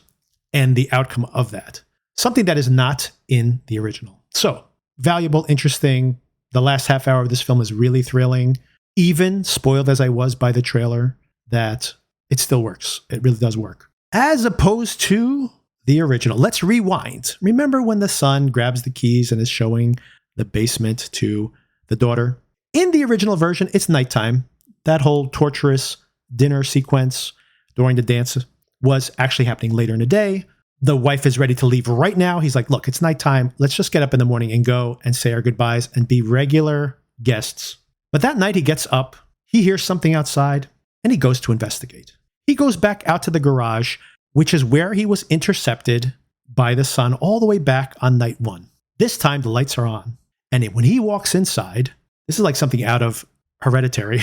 and the outcome of that. Something that is not in the original. So, valuable, interesting. The last half hour of this film is really thrilling. Even spoiled as I was by the trailer, that it still works. It really does work. As opposed to the original. Let's rewind. Remember when the son grabs the keys and is showing the basement to the daughter? In the original version, it's nighttime. That whole torturous dinner sequence during the dance was actually happening later in the day. The wife is ready to leave right now. He's like, look, it's nighttime. Let's just get up in the morning and go and say our goodbyes and be regular guests. But that night he gets up, he hears something outside, and he goes to investigate. He goes back out to the garage, which is where he was intercepted by the son all the way back on night one. This time the lights are on. And when he walks inside, this is like something out of Hereditary,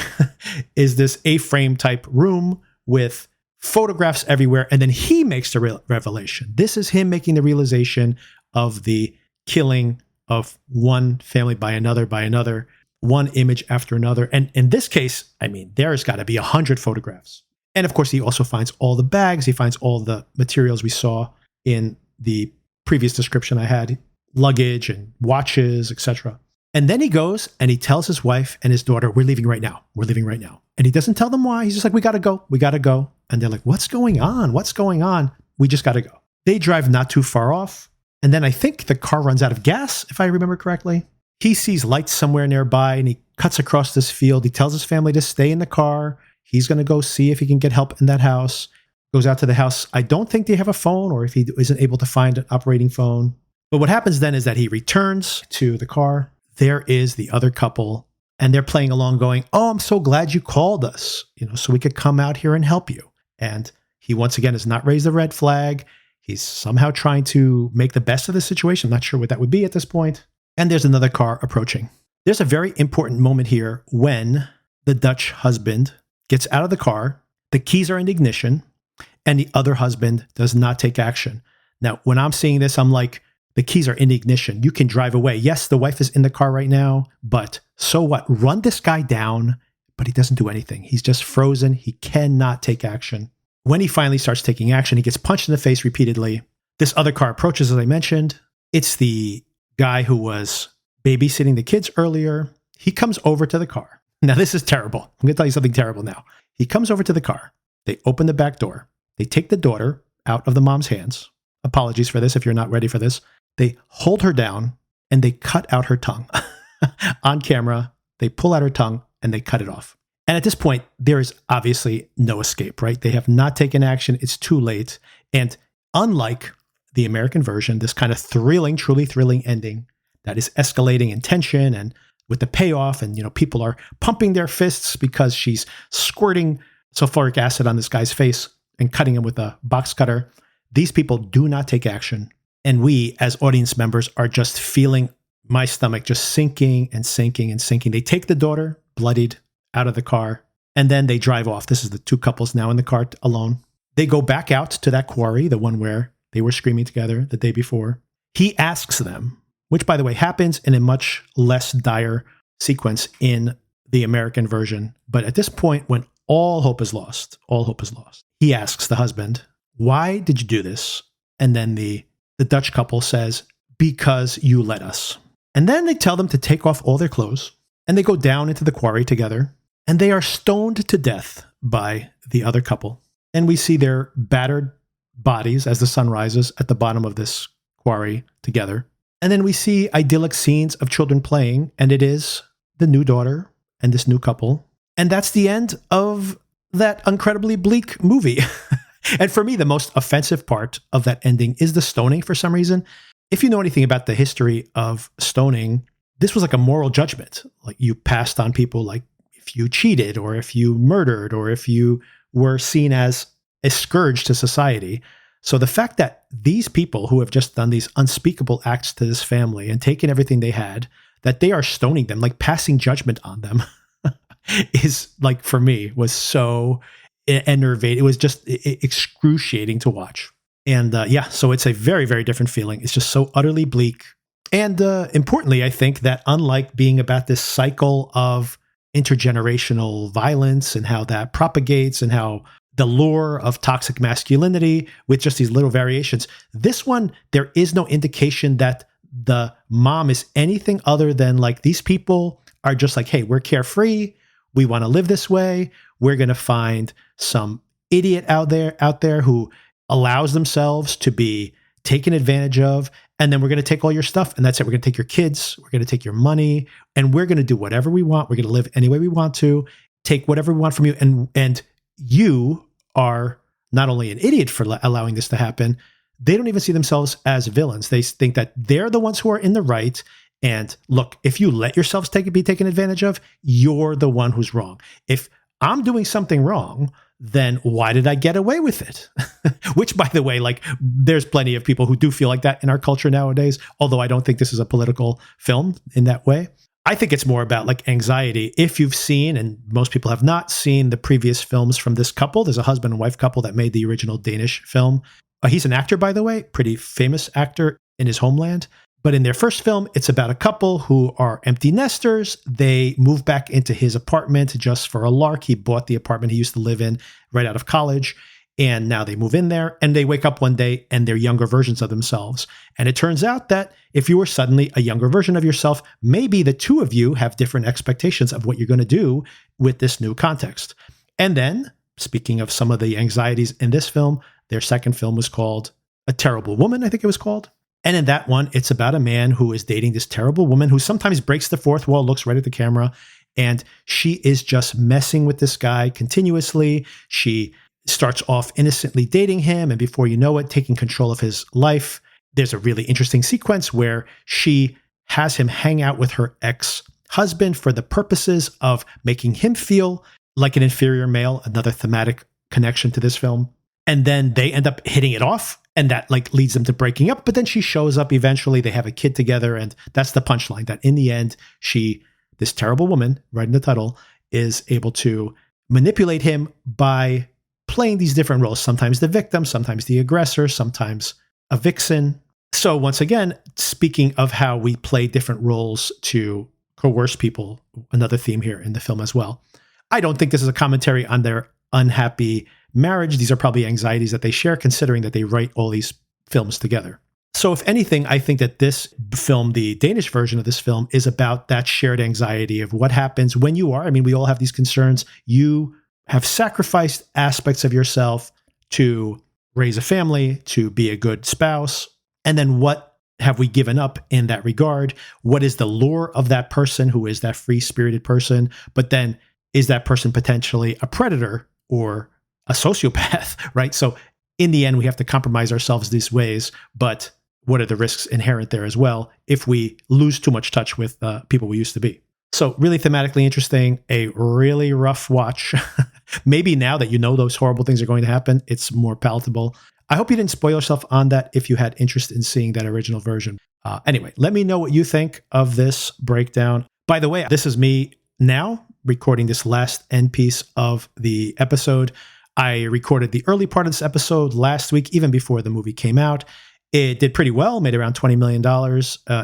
is this A-frame type room with photographs everywhere. And then he makes the revelation. This is him making the realization of the killing of one family by another, one image after another. And in this case, I mean, there's got to be 100 photographs. And of course, he also finds all the bags. He finds all the materials we saw in the previous description I had, luggage and watches, etc. And then he goes and he tells his wife and his daughter, we're leaving right now. We're leaving right now. And he doesn't tell them why. He's just like, we got to go. We got to go. And they're like, what's going on? What's going on? We just got to go. They drive not too far off. And then I think the car runs out of gas, if I remember correctly. He sees lights somewhere nearby and he cuts across this field. He tells his family to stay in the car. He's going to go see if he can get help in that house. Goes out to the house. I don't think they have a phone, or if he isn't able to find an operating phone. But what happens then is that he returns to the car. there is the other couple, and they're playing along going, oh, I'm so glad you called us, so we could come out here and help you. And he once again has not raised a red flag. He's somehow trying to make the best of the situation. I'm not sure what that would be at this point. And there's another car approaching. There's a very important moment here when the Dutch husband gets out of the car, the keys are in ignition, and the other husband does not take action. Now, when I'm seeing this, I'm like, the keys are in ignition. You can drive away. Yes, the wife is in the car right now, but so what? Run this guy down, but he doesn't do anything. He's just frozen. He cannot take action. When he finally starts taking action, he gets punched in the face repeatedly. This other car approaches, as I mentioned. It's the guy who was babysitting the kids earlier. He comes over to the car. Now, this is terrible. I'm going to tell you something terrible now. He comes over to the car. They open the back door. They take the daughter out of the mom's hands. Apologies for this if you're not ready for this. They hold her down and they cut out her tongue. On camera, they pull out her tongue and they cut it off. And at this point, there is obviously no escape, right? They have not taken action. It's too late. And unlike the American version, this kind of thrilling, truly thrilling ending that is escalating in tension and with the payoff, and people are pumping their fists because she's squirting sulfuric acid on this guy's face and cutting him with a box cutter. These people do not take action. And we, as audience members, are just feeling my stomach just sinking and sinking and sinking. They take the daughter, bloodied, out of the car, and then they drive off. This is the two couples now in the car alone. They go back out to that quarry, the one where they were screaming together the day before. He asks them, which, by the way, happens in a much less dire sequence in the American version. But at this point, when all hope is lost, he asks the husband, why did you do this? And then the Dutch couple says, because you let us. And then they tell them to take off all their clothes, and they go down into the quarry together, and they are stoned to death by the other couple. And we see their battered bodies as the sun rises at the bottom of this quarry together. And then we see idyllic scenes of children playing, and it is the new daughter and this new couple. And that's the end of that incredibly bleak movie. And for me, the most offensive part of that ending is the stoning for some reason. If you know anything about the history of stoning, this was like a moral judgment. Like, you passed on people, like if you cheated or if you murdered or if you were seen as a scourge to society. So the fact that these people who have just done these unspeakable acts to this family and taken everything they had, that they are stoning them, like passing judgment on them, is like, for me, was so enervating. It was just excruciating to watch. And so it's a very, very different feeling. It's just so utterly bleak. And importantly, I think that unlike being about this cycle of intergenerational violence and how that propagates and how the lure of toxic masculinity with just these little variations, this one, there is no indication that the mom is anything other than like, these people are just like, hey, we're carefree. We want to live this way. We're going to find some idiot out there who allows themselves to be taken advantage of. And then we're going to take all your stuff. And that's it. We're going to take your kids. We're going to take your money. And we're going to do whatever we want. We're going to live any way we want to, take whatever we want from you. And you are not only an idiot for allowing this to happen, they don't even see themselves as villains. They think that they're the ones who are in the right. And look, if you let yourselves be taken advantage of, you're the one who's wrong. If I'm doing something wrong, then why did I get away with it? Which, by the way, like, there's plenty of people who do feel like that in our culture nowadays, although I don't think this is a political film in that way. I think it's more about like anxiety. If you've seen, and most people have not seen, the previous films from this couple, there's a husband and wife couple that made the original Danish film. He's an actor, by the way, pretty famous actor in his homeland. But in their first film, it's about a couple who are empty nesters. They move back into his apartment just for a lark. He bought the apartment he used to live in right out of college. And now they move in there and they wake up one day and they're younger versions of themselves. And it turns out that if you were suddenly a younger version of yourself, maybe the two of you have different expectations of what you're going to do with this new context. And then, speaking of some of the anxieties in this film, their second film was called A Terrible Woman, I think it was called. And in that one, it's about a man who is dating this terrible woman who sometimes breaks the fourth wall, looks right at the camera, and she is just messing with this guy continuously. She starts off innocently dating him, and before you know it, taking control of his life. There's a really interesting sequence where she has him hang out with her ex-husband for the purposes of making him feel like an inferior male, another thematic connection to this film. And then they end up hitting it off, and that like leads them to breaking up. But then she shows up eventually. They have a kid together, and that's the punchline, that in the end, this terrible woman, right in the title, is able to manipulate him by playing these different roles. Sometimes the victim, sometimes the aggressor, sometimes a vixen. So once again, speaking of how we play different roles to coerce people, another theme here in the film as well. I don't think this is a commentary on their unhappy marriage. These are probably anxieties that they share, considering that they write all these films together. So if anything, I think that this film, the Danish version of this film, is about that shared anxiety of what happens when you are, I mean, we all have these concerns. You have sacrificed aspects of yourself to raise a family, to be a good spouse. And then what have we given up in that regard? What is the lure of that person who is that free-spirited person? But then is that person potentially a predator or a sociopath, right? So in the end, we have to compromise ourselves these ways, but what are the risks inherent there as well if we lose too much touch with people we used to be? So really thematically interesting, a really rough watch. Maybe now that you know those horrible things are going to happen, it's more palatable. I hope you didn't spoil yourself on that if you had interest in seeing that original version. Anyway, let me know what you think of this breakdown. By the way, this is me now recording this last end piece of the episode. I recorded the early part of this episode last week, even before the movie came out. It did pretty well, made around $20 million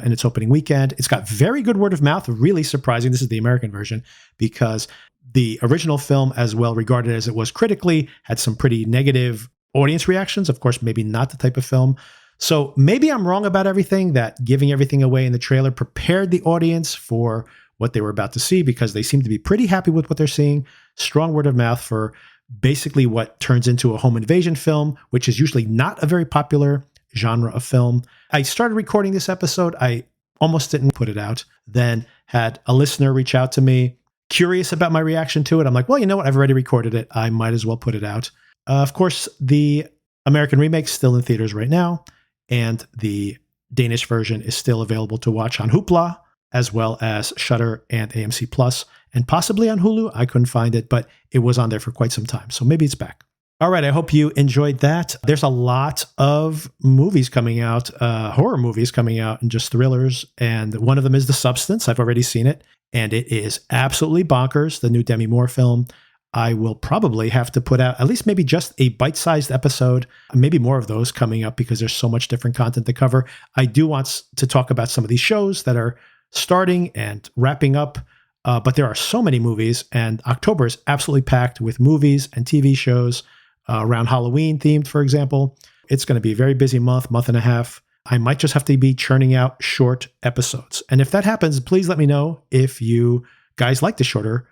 in its opening weekend. It's got very good word of mouth, really surprising. This is the American version, because the original film, as well regarded as it was critically, had some pretty negative audience reactions. Of course, maybe not the type of film. So maybe I'm wrong about everything, that giving everything away in the trailer prepared the audience for what they were about to see, because they seem to be pretty happy with what they're seeing. Strong word of mouth for basically what turns into a home invasion film, which is usually not a very popular genre of film. I started recording this episode. I almost didn't put it out. Then had a listener reach out to me, curious about my reaction to it. I'm like, well, you know what? I've already recorded it. I might as well put it out. Of course, the American remake is still in theaters right now, and the Danish version is still available to watch on Hoopla, as well as Shudder and AMC Plus, and possibly on Hulu. I couldn't find it, but it was on there for quite some time, so maybe it's back. All right, I hope you enjoyed that. There's a lot of movies coming out, horror movies coming out, and just thrillers, and one of them is The Substance. I've already seen it, and it is absolutely bonkers, the new Demi Moore film. I will probably have to put out at least maybe just a bite-sized episode, maybe more of those coming up, because there's so much different content to cover. I do want to talk about some of these shows that are starting and wrapping up, but there are so many movies, and October is absolutely packed with movies and TV shows around Halloween themed, for example. It's going to be a very busy month and a half. I might just have to be churning out short episodes. And if that happens, please let me know if you guys like the shorter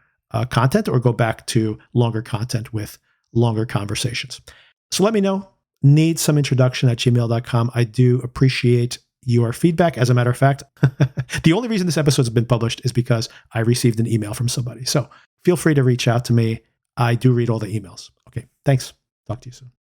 content or go back to longer content with longer conversations. So let me know. needssomeintroduction@gmail.com. I do appreciate your feedback. As a matter of fact, the only reason this episode has been published is because I received an email from somebody. So feel free to reach out to me. I do read all the emails. Okay, thanks. Talk to you soon.